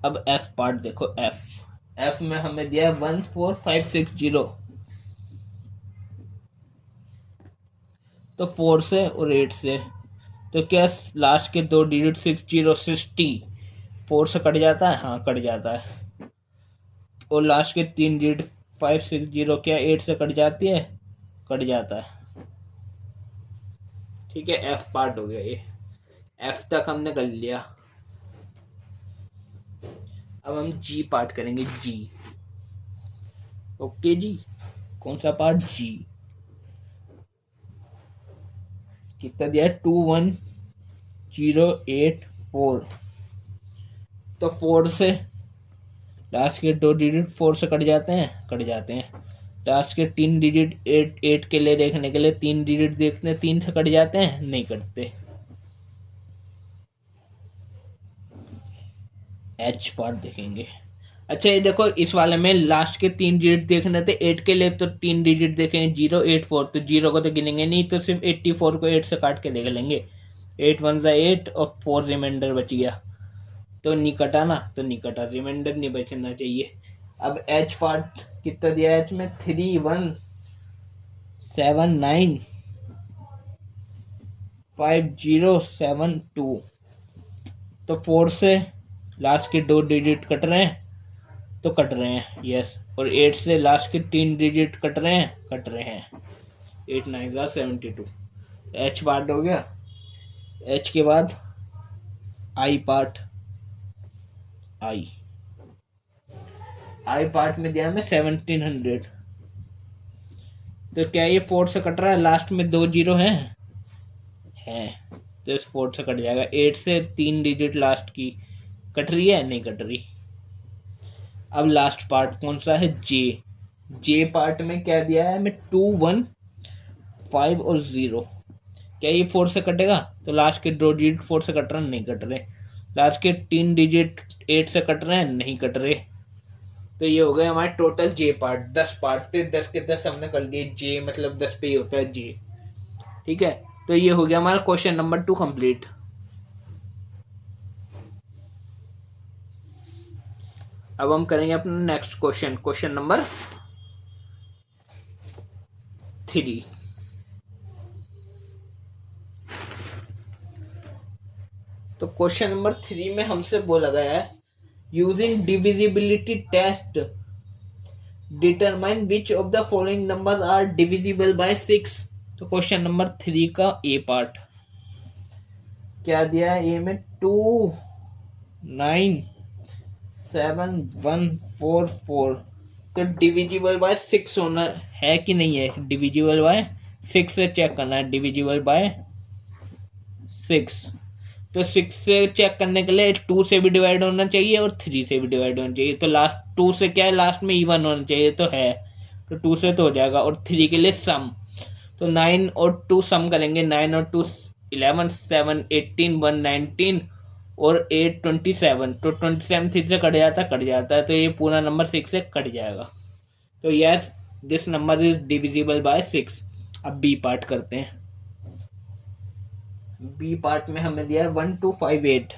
अब एफ पार्ट देखो। एफ में हमें दिया है 14560। तो 4 से और 8 से, तो क्या लास्ट के 2 डिजिट 60 से कट जाता है? हाँ कट जाता है। और लास्ट के 3 डिजिट 560 क्या 8 से कट जाती है? कट जाता है। ठीक है, एफ पार्ट हो गया ये। एफ तक हमने कर लिया। अब हम जी पार्ट करेंगे। जी, ओके जी। कौन सा पार्ट? जी। कितना दिया है? 21084। तो 4 से लास्ट के 2 डिजिट 4 से कट जाते हैं? कट जाते हैं। लास्ट के 3 डिजिट 8 के लिए देखने के लिए 3 डिजिट देखते हैं, 3 से कट जाते हैं? नहीं कटते। एच पार्ट देखेंगे। अच्छा ये देखो, इस वाले में लास्ट के 3 डिजिट देखने थे 8 के लिए, तो 3 डिजिट देखेंगे 084, तो 0 को तो गिनेंगे नहीं, तो सिर्फ 84 को 8 से काट के देख लेंगे। 8 1 8 और 4 रिमाइंडर बच गया, तो नहीं कटा ना, तो नहीं कटा, रिमाइंडर नहीं बचना चाहिए। अब एच पार्ट कितना दिया है? एच में 31795072। तो 4 से लास्ट के 2 डिजिट कट रहे हैं? तो कट रहे हैं, यस। और 8 से लास्ट के 3 डिजिट कट रहे हैं? कट रहे हैं। 8 9 72। एच पार्ट हो गया। एच के बाद आई पार्ट। आई पार्ट में दिया हमें 1700। तो क्या ये 4 से कट रहा है? लास्ट में 2 जीरो हैं, तो इस 4 से कट जाएगा। 8 से 3 डिजिट लास्ट की कट रही है? नहीं कट रही। अब लास्ट पार्ट कौन सा है? जे। जे पार्ट में क्या दिया है हमें? 2 1 5 और 0। क्या ये 4 से कटेगा? तो लास्ट के 2 डिजिट 4 से कट रहे हैं? नहीं कट रहे। लास्ट के 3 डिजिट 8 से कट रहे हैं? नहीं कट रहे। तो ये हो गए हमारे टोटल जे पार्ट। 10 पार्ट थे, 10 के 10 हमने कर लिए। जे मतलब 10 पे ही होता है जे। ठीक है, तो ये हो गया हमारा क्वेश्चन नंबर 2 कंप्लीट। अब हम करेंगे अपना नेक्स्ट क्वेश्चन, क्वेश्चन नंबर 3। तो क्वेश्चन नंबर 3 में हमसे बोला गया है, using divisibility test determine which of the following number are divisible by 6। तो क्वेश्चन नंबर 3 का ए पार्ट क्या दिया है? ए में 2 9 7 1 4 4। तो डिविजिबल बाय 6 होना है कि नहीं है? डिविजिबल बाय 6 से चेक करना है। डिविजिबल बाय 6, तो 6 से चेक करने के लिए 2 से भी डिवाइड होना चाहिए और 3 से भी डिवाइड होना चाहिए। तो लास्ट 2 से क्या है? लास्ट में इवन होना चाहिए, तो है, तो 2 से तो हो जाएगा। और 3 के लिए सम, तो 9 और 2 सम करेंगे। 9 और 2 11 7 18 1 19 और 8 27। तो 27 3 से कट जाता है, तो ये पूरा नंबर 6 से कट जाएगा। तो yes, this number is divisible by 6। अब बी पार्ट करते हैं। बी पार्ट में हमें दिया है 1258।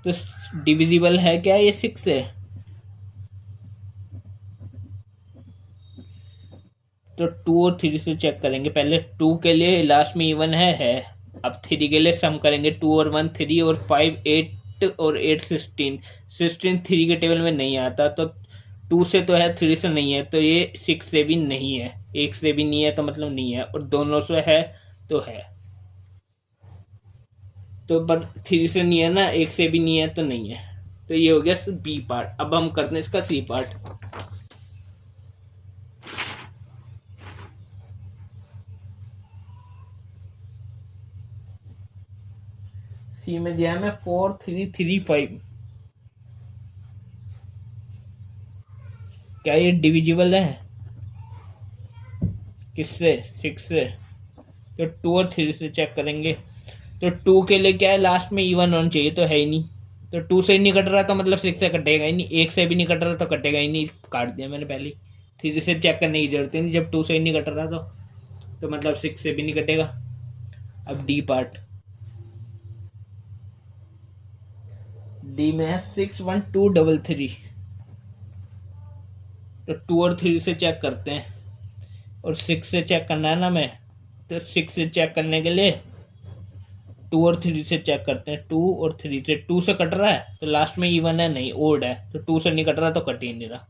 तो डिविजिबल है क्या ये 6 से? तो 2 और 3 से चेक करेंगे। पहले 2 के लिए लास्ट में इवन है। अब 3 के लिए सम करेंगे। 2 और 1 3 और 5 8 और 8 16। 16 3 के टेबल में नहीं आता, तो 2 से तो है, 3 से नहीं है, तो ये 6 से भी नहीं है। 1 से भी नहीं है तो मतलब नहीं है, और दोनों से है तो है। तो पर 3 से नहीं है ना, 1 से भी नहीं है तो नहीं है। तो ये हो गया बी पार्ट। अब हम करते हैं इसका सी पार्ट। सी में दिया है मैं 4335। क्या ये डिविजिबल है? किससे? 6 से। तो 2 और 3 से चेक करेंगे। तो 2 के लिए क्या है? लास्ट में इवन होना चाहिए, तो है ही नहीं। तो 2 से ही नहीं कट रहा, तो मतलब 6 से कटेगा ही नहीं। 1 से भी नहीं कट रहा तो कटेगा ही नहीं, काट दिया मैंने पहले। 3 से चेक करने की जरूरत ही नहीं, जब 2 से ही नहीं कट रहा तो मतलब 6 से भी नहीं कटेगा। अब डी पार्ट। डी में है 61233। तो 2 और 3 से चेक करते हैं, और 6 से चेक करना है ना मैं, तो 6 से चेक करने के लिए 2 और 3 से चेक करते हैं। 2 और 3 से, 2 से कट रहा है तो लास्ट में इवन है नहीं, ओड है, तो 2 से नहीं कट रहा तो कट ही नहीं रहा।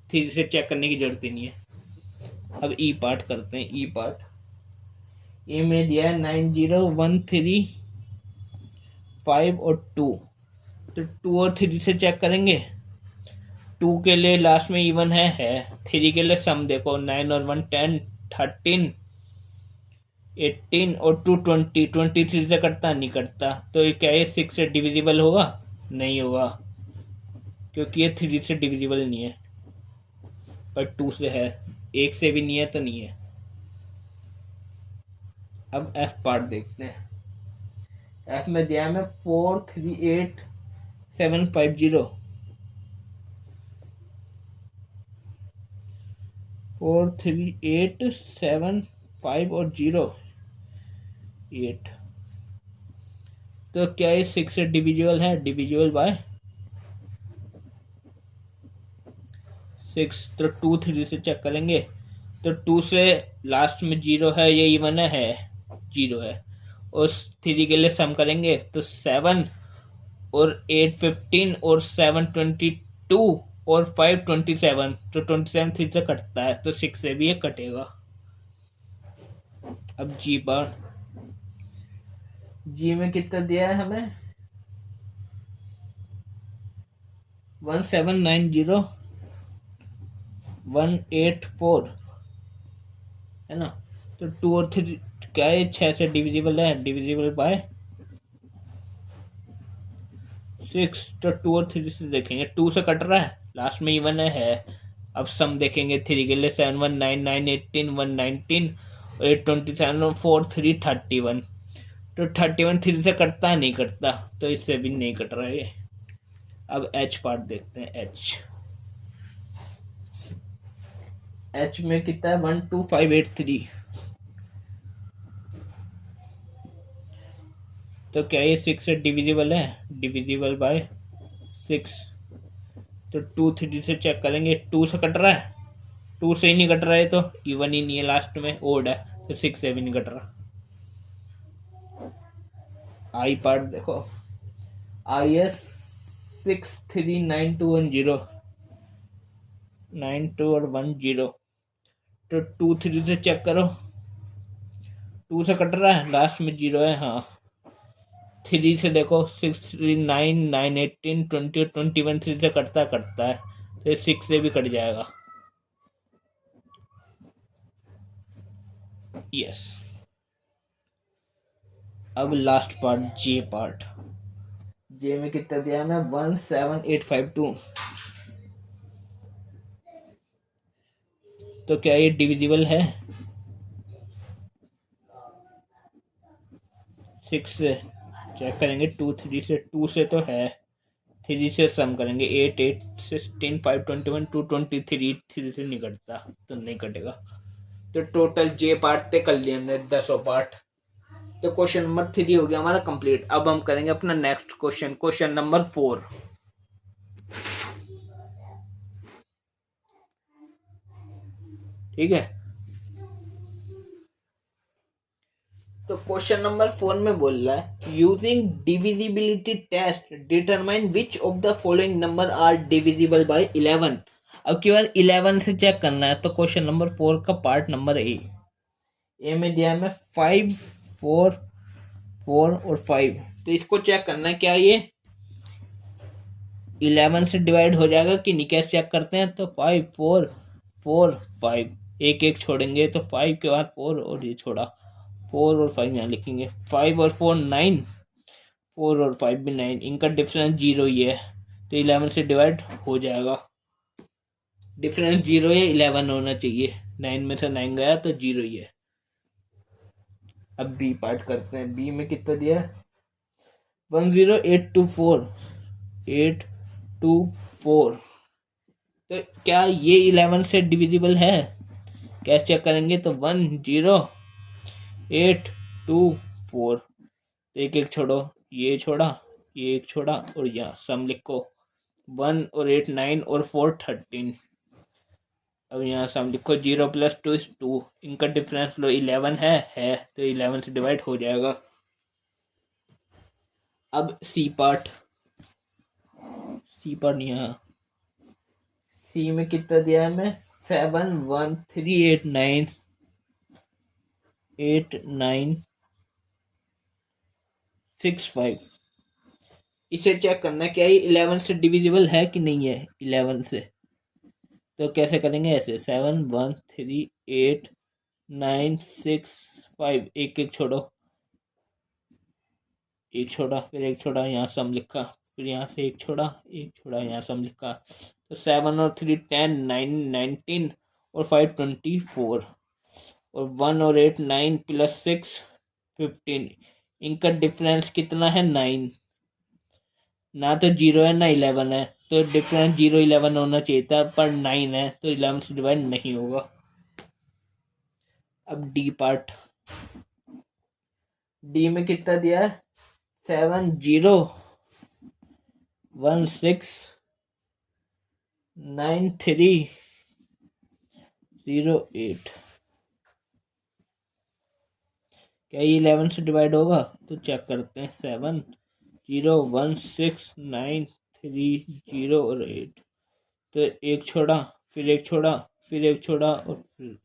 3 से चेक करने की जरूरत ही नहीं है। अब ई पार्ट करते हैं। ई पार्ट, ए में दिया है 9 0 1 3 5 और 2, तो 2 और 3 से चेक करेंगे। 2 के लिए लास्ट में इवन है। 3 के लिए सम देखो, 9 और 1 10 13 18 और 2 20, 23 से कटता नहीं कटता, तो ये क्या है 6 से डिविजिबल होगा? नहीं होगा, क्योंकि ये 3 से डिविजिबल नहीं है, पर 2 से है। 1 से भी नहीं है तो नहीं है। अब एफ पार्ट देखते हैं। एफ में दिया है 4 3 8 7 5 0, 4 3 8 7 5 और 0 8, तो क्या ये 6 से डिविजिबल है? डिविजिबल बाय 6, तो 2 3 से चेक करेंगे। तो 2 से लास्ट में 0 है, ये इवन है 0 है। और 3 के लिए सम करेंगे तो 7 और 8 15 और 7 22 और 5 27, तो 27 3 से कटता है, तो 6 से भी ये कटेगा। अब जी बार, जी में कितना दिया है हमें? 1790 184 है ना। तो 2 और 3 क्या है? 6 से डिविजिबल है, डिविजिबल बाय 6, तो 2 और 3 से देखेंगे। 2 से कट रहा है, लास्ट में इवन है। अब सम देखेंगे। 3 के लिए 7 1 9 9 18 1 19 और 8 27 4 3 31, तो 31 3 से कटता है नहीं कटता, तो इससे भी नहीं कट रहा है। अब एच पार्ट देखते हैं। एच में कितना है? 1 2 5 8 3, तो क्या ये 6 से डिविजिबल है? डिविजिबल बाय 6, तो 2 3 से चेक करेंगे। 2 से कट रहा है, 2 से ही नहीं कट रहा है, तो इवन ही नहीं है, लास्ट में ओड है, तो 6 से भी नहीं कट रहा। आई पार्ट देखो। आई एस 6 3 9 2 1 0, 9 2 और 1 0, तो 2 3 से चेक करो। 2 से कट रहा है, लास्ट में 0 है। हाँ, 3 से देखो। 6 3 9 9 18 20 और 21 3 से कटता है, तो 6 से भी कट जाएगा। यस। अब लास्ट पार्ट, जे पार्ट। जे में कितना दिया है? 17852, तो क्या ये डिविजिबल है? 6 से चेक करेंगे। 2 3 से, 2 से तो है। 3 से सम करेंगे। 8 8 16 5 21 2 23, 3 से नहीं कटता, तो नहीं कटेगा। तो टोटल जे पार्ट ते कर लिए हमने 10 पार्ट। तो क्वेश्चन नंबर 3 हो गया हमारा कंप्लीट। अब हम करेंगे अपना नेक्स्ट क्वेश्चन, क्वेश्चन नंबर 4। ठीक है। तो क्वेश्चन नंबर 4 में बोल रहा है, using divisibility test determine which of the following number are divisible by 11। अब केवल 11 से चेक करना है। तो क्वेश्चन नंबर 4 का पार्ट नंबर ए में दिया है 5 4 4 और 5, तो इसको चेक करना है क्या ये 11 से डिवाइड हो जाएगा कि नहीं। कैसे चेक करते हैं? तो 5 4 4 5, एक एक छोड़ेंगे, तो 5 के बाद 4 और ये छोड़ा, 4 और 5 यहाँ लिखेंगे। 5 और 4 9, 4 और 5 भी 9, इनका डिफरेंस 0 ही है, तो 11 से डिवाइड हो जाएगा। डिफरेंस 0 है, 11 होना चाहिए। 9 में से 9 गया तो 0 ही है। अब बी पार्ट करते हैं। बी में कितना दिया है? 10824 824, तो क्या ये 11 से डिविजिबल है? कैसे चेक करेंगे? तो 10824, तो एक एक छोड़ो, ये छोड़ा, ये एक छोड़ा, और यहाँ सम लिखो। 1 और 8 9 और 4 13, अब यहाँ से हम लिखो 0 + 2 = 2, इनका डिफरेंस लो 11 है तो 11 से डिवाइड हो जाएगा। अब सी पार्ट नहीं, यहाँ सी में कितना दिया है हमें 7 1 3 8 9 6 5। इसे चेक करना क्या ये 11 से डिविजिबल है कि नहीं है 11 से। तो कैसे करेंगे, ऐसे 7 1 3 8 9 6 5, एक एक छोड़ो, एक छोड़ा फिर एक छोड़ा, यहाँ से हम लिखा, फिर यहाँ से एक छोड़ा यहाँ से हम लिखा। तो 7 और 3 10 9 19 और 5 24 और 1 और 8 9 + 6 15। इनका डिफरेंस कितना है 9, ना तो 0 है ना 11 है, तो डिफरेंस 0 11 होना चाहिए था, पर 9 है तो 11 से डिवाइड नहीं होगा। अब डी पार्ट, डी में कितना दिया है 7 0 1 6 9 3 0 8। क्या ये 11 से डिवाइड होगा, तो चेक करते हैं। 7 0 1 6 9 3 0 और 8, तो एक छोड़ा फिर एक छोड़ा फिर एक छोड़ा और फिर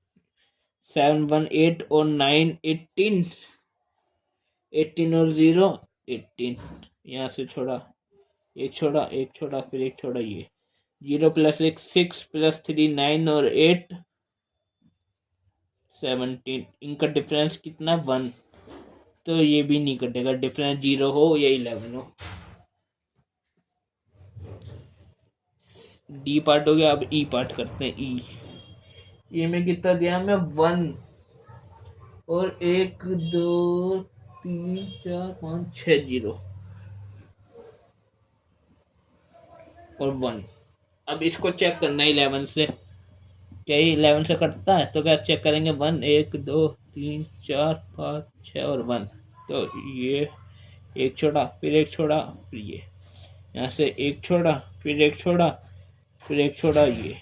7 1 8 और 9 18 18 और 0 18, यहाँ से छोड़ा एक छोड़ा फिर एक छोड़ा, ये 0 + 1 6 + 3 9 और 8 17। इनका डिफरेंस कितना 1, तो ये भी नहीं कटेगा, डिफरेंस 0 हो या 11 हो। डी पार्ट हो गया। अब ई पार्ट करते हैं। ई में कितना दिया हमें 1 और 1 2 3 4 5 6 0 और 1। अब इसको चेक करना है 11 से, क्या ये 11 से कटता है, तो कैसे चेक करेंगे। 1 1 2 3 4 5 6 और 1, तो ये एक छोड़ा फिर एक छोड़ा फिर ये, यहाँ से एक छोड़ा फिर एक छोड़ा फिर एक छोड़ा, ये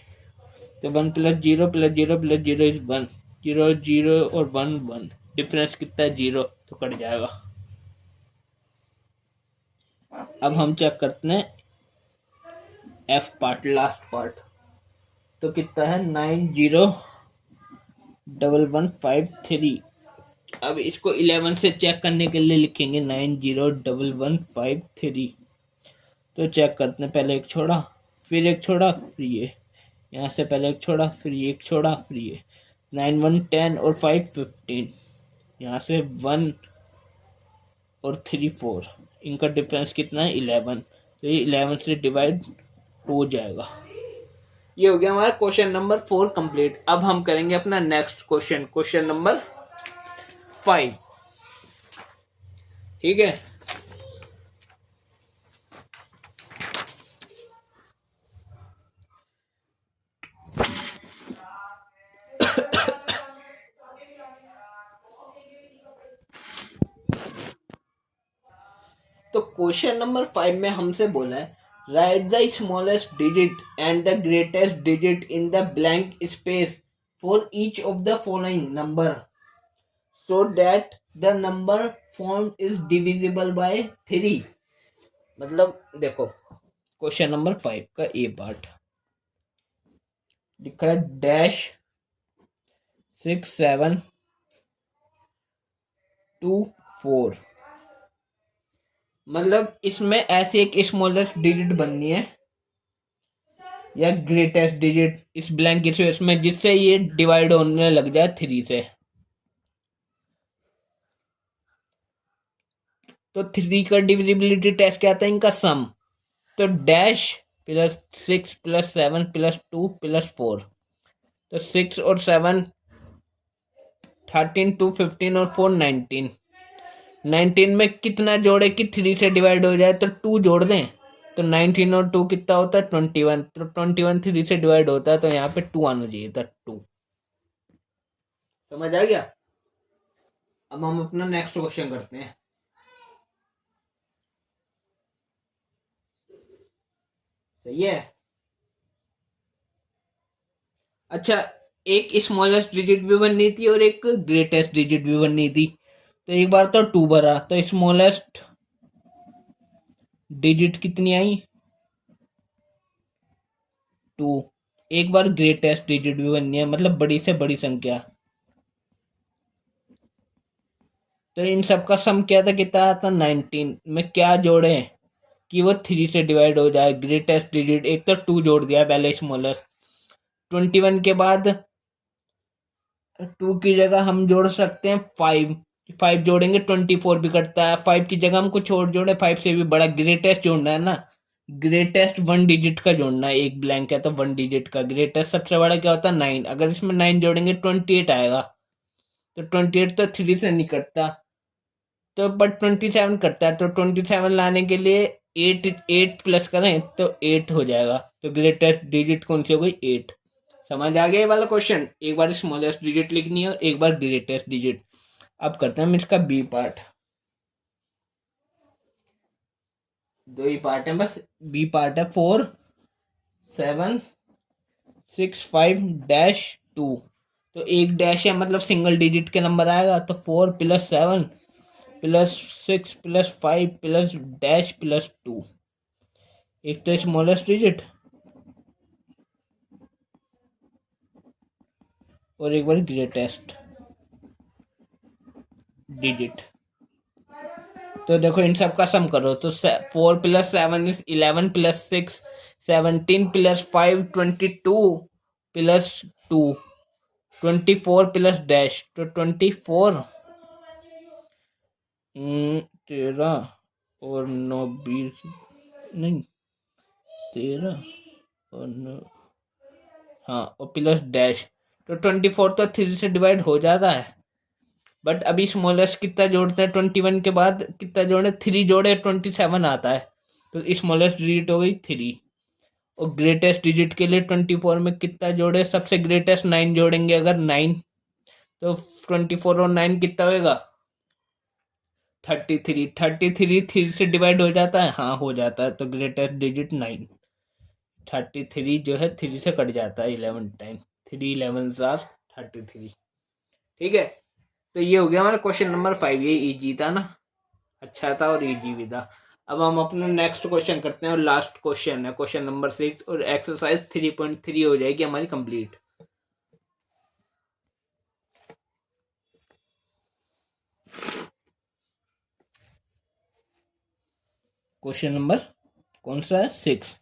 तो 1 + 0 + 0 + 0 इज 1, 0 0 और 1 1, डिफरेंस कितना है 0, तो कट जाएगा। अब हम चेक करते हैं एफ पार्ट, लास्ट पार्ट, तो कितना है 9 0 1 1 5 3। अब इसको 11 से चेक करने के लिए लिखेंगे 9 0 1 1 5 3। तो चेक करते हैं, पहले एक छोड़ा फिर एक छोड़ा फिर ये, यहाँ से पहले एक छोड़ा फिर ये एक छोड़ा फिर ये, 9 1 10 और 5 15, यहाँ से 1 और 3 4। इनका डिफरेंस कितना है 11, तो ये 11 से डिवाइड हो जाएगा। ये हो गया हमारा क्वेश्चन नंबर 4 कंप्लीट। अब हम करेंगे अपना नेक्स्ट क्वेश्चन नंबर 5। ठीक है, तो क्वेश्चन नंबर 5 में हमसे बोला है right the smallest digit and the greatest digit in the blank space for each of the following number so that the number form is divisible by 3। मतलब देखो, question number 5 का ए पार्ट लिखा है -6 7 2 4। मतलब इसमें ऐसे एक स्मॉलेस्ट डिजिट बननी है या ग्रेटेस्ट डिजिट इस ब्लैंक स्पेस में, जिससे ये डिवाइड होने लग जाए 3 से। तो 3 का डिविजिबिलिटी टेस्ट क्या आता है, इनका सम। तो -6 + 7 + 2 + 4, तो 6 और 7 13 2 15 और 4 19। 19 में कितना जोड़े कि 3 से डिवाइड हो जाए, तो 2 जोड़ दें, तो 19 और 2 कितना होता है 21, तो 21 3 से डिवाइड होता है, तो यहाँ पे 2 आना चाहिए था 2। समझ आ गया। अब हम अपना नेक्स्ट क्वेश्चन करते हैं। सही है। अच्छा, एक स्मॉलेस्ट डिजिट भी बननी थी और एक ग्रेटेस्ट डिजिट भी बननी थी। तो एक बार तो 2 भरा, तो स्मॉलेस्ट डिजिट कितनी आई? 2। एक बार ग्रेटेस्ट डिजिट भी बननी है, मतलब बड़ी से बड़ी संख्या। तो इन सब का सम क्या था, कितना आता? 19 में क्या जोड़े कि वो 3 से डिवाइड हो जाए। ग्रेटेस्ट डिजिट एक तो 2 जोड़ दिया पहले स्मॉलेस्ट। 21 के बाद 2 की जगह हम जोड़ सकते हैं 5। 5 जोड़ेंगे 24 भी कटता है। 5 की जगह हम कुछ और जोड़े, 5 से भी बड़ा ग्रेटेस्ट जोड़ना है ना। ग्रेटेस्ट 1 डिजिट का जोड़ना है, एक ब्लैंक है तो 1 डिजिट का। ग्रेटेस्ट सबसे बड़ा क्या होता है? 9। अगर इसमें 9 जोड़ेंगे 28 आएगा। तो 28 तो 3 से नहीं कटता, तो बट 27 करता है। तो 27 लाने के लिए 8 प्लस करें तो 8 हो जाएगा। तो ग्रेटेस्ट डिजिट कौन सी हो गई? 8। समझ आ गया ये वाला क्वेश्चन? एक बार स्मॉलेस्ट डिजिट लिखनी है और एक बार ग्रेटेस्ट डिजिट। अब करते हैं हम इसका बी पार्ट। 2 ही पार्ट है बस। बी पार्ट है 4 7 6 5 डैश 2। तो एक डैश है, मतलब सिंगल डिजिट के नंबर आएगा। तो 4 plus 7 plus 6 plus 5 plus dash plus 2। एक तो स्मॉलेस्ट डिजिट और एक बार ग्रेटेस्ट डिजिट। तो देखो इन सब का सम करो तो 4 plus 7 is 11 plus 6 17 plus 5 22 plus 2 24 plus dash. तो 24 13 और 9 20 नहीं 13 और 9 हाँ और प्लस डैश। तो 24 तो 3 से डिवाइड हो जाता है। बट अभी स्मॉलेस्ट कितना जोड़ते हैं? 21 के बाद कितना जोड़े? 3 जोड़े 27 आता है। तो स्मॉलेस्ट डिजिट हो गई 3। और ग्रेटेस्ट डिजिट के लिए 24 में कितना जोड़े? सबसे ग्रेटेस्ट 9 जोड़ेंगे अगर 9। तो 24 और 9 कितना होएगा? 33। 33 3 से डिवाइड हो जाता है, हाँ हो जाता है। तो ग्रेटेस्ट डिजिट 9। 33 जो है 3 से कट जाता है 11 टाइम। 3 11 आर 33। ठीक है, तो ये हो गया हमारा क्वेश्चन नंबर 5। ये इजी था ना, अच्छा था और इजी भी था। अब हम अपना नेक्स्ट क्वेश्चन करते हैं और लास्ट क्वेश्चन है क्वेश्चन नंबर 6 और एक्सरसाइज 3.3 हो जाएगी हमारी कंप्लीट। क्वेश्चन नंबर कौन सा है? 6।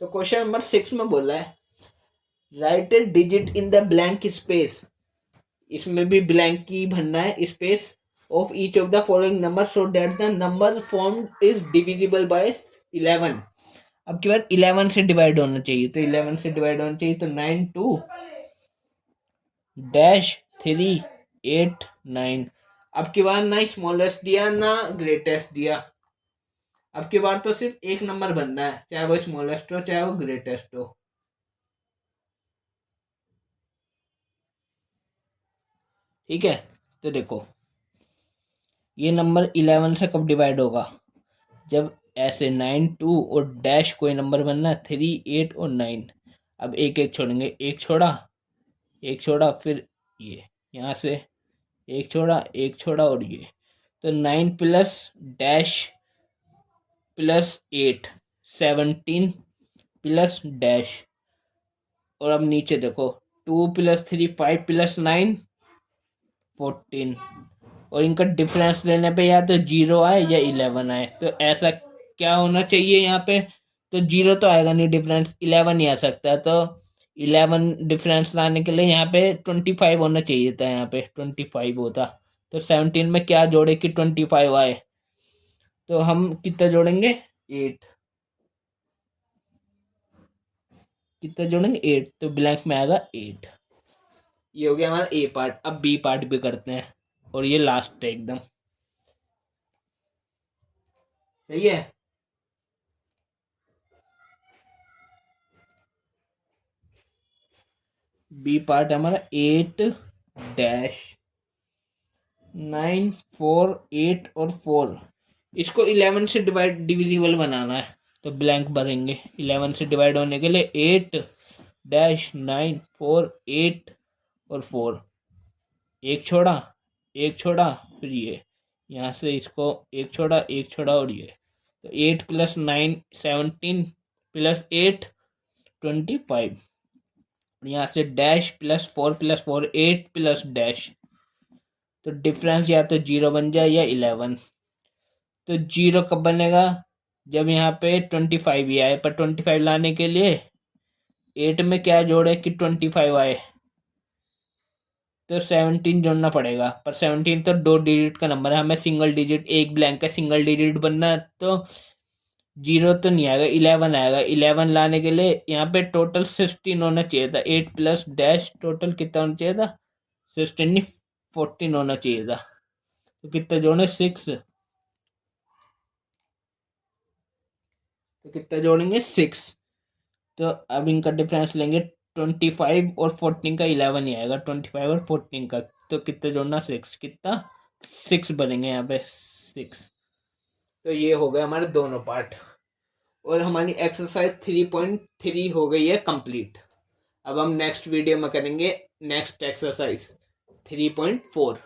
तो क्वेश्चन नंबर 6 में बोला है right A digit in the blank space. इसमें भी ब्लैंक की भरना है space of each of the following number so that the number formed is divisible by 11। अब की बार 11 से डिवाइड होना चाहिए। तो 11 से डिवाइड होना चाहिए। तो 9 2 डैश 3 8 9। अब की बार ना स्मॉलेस्ट दिया ना ग्रेटेस्ट दिया। अब की बार तो सिर्फ एक नंबर बनना है, चाहे वो स्मॉलेस्ट हो चाहे वो ग्रेटेस्ट हो। ठीक है, तो देखो ये नंबर 11 से कब डिवाइड होगा? जब ऐसे 9 2 और डैश कोई नंबर बनना है 3 8 और 9। अब एक एक छोड़ेंगे, एक छोड़ा फिर ये यहाँ से एक छोड़ा और ये। तो 9 plus dash plus 8 17 plus dash. और अब नीचे देखो 2 प्लस 3 5 प्लस 9 14। और इनका डिफरेंस लेने पे या तो 0 आए या 11 आए। तो ऐसा क्या होना चाहिए यहाँ पे? तो 0 तो आएगा नहीं, डिफरेंस 11 ही आ सकता है। तो 11 डिफरेंस लाने के लिए यहाँ पे 25 होना चाहिए था। यहाँ पे 25 होता। तो 17 में क्या जोड़े कि 25 आए? तो हम कितना जोड़ेंगे? 8। कितना जोड़ेंगे? 8। तो ब्लैंक में आएगा 8। ये हो गया हमारा ए पार्ट। अब बी पार्ट भी करते हैं और ये लास्ट है एकदम। सही है। बी पार्ट हमारा 8 डैश 9 4 8 और 4। इसको 11 से डिवाइड डिविजिबल बनाना है। तो ब्लैंक भरेंगे। 11 से डिवाइड होने के लिए 8 डैश 9 4 8 और 4, एक छोड़ा फिर ये यहाँ से इसको एक छोड़ा और ये, तो 8 + 9 17 + 8 25, यहाँ से डैश +4 + 4 8 प्लस डैश, तो डिफरेंस या तो 0 बन जाए या 11। तो 0 कब बनेगा, जब यहाँ पे 25 ही आए, पर 25 लाने के लिए 8 में क्या जोड़े कि 25 आए, तो 17 जोड़ना पड़ेगा, पर 17 तो 2 डिजिट का नंबर है, हमें सिंगल डिजिट, एक ब्लैंक है, सिंगल डिजिट बनना है, तो 0 तो नहीं आएगा, 11 आएगा। 11 लाने के लिए यहाँ पे टोटल 16 होना चाहिए था, 8 प्लस डैश टोटल कितना होना चाहिए था, 16 नहीं 14 होना चाहिए था, तो कितना जोड़े 6, तो कितना जोड़ेंगे 6, तो अब इनका डिफरेंस लेंगे 25 और 14 का 11 ही आएगा, 25 और 14 का, तो कितना जोड़ना 6, कितना 6 बनेंगे यहाँ पे 6। तो ये हो गए हमारे दोनों पार्ट, और हमारी एक्सरसाइज 3.3 हो गई है कंप्लीट। अब हम नेक्स्ट वीडियो में करेंगे नेक्स्ट एक्सरसाइज 3.4।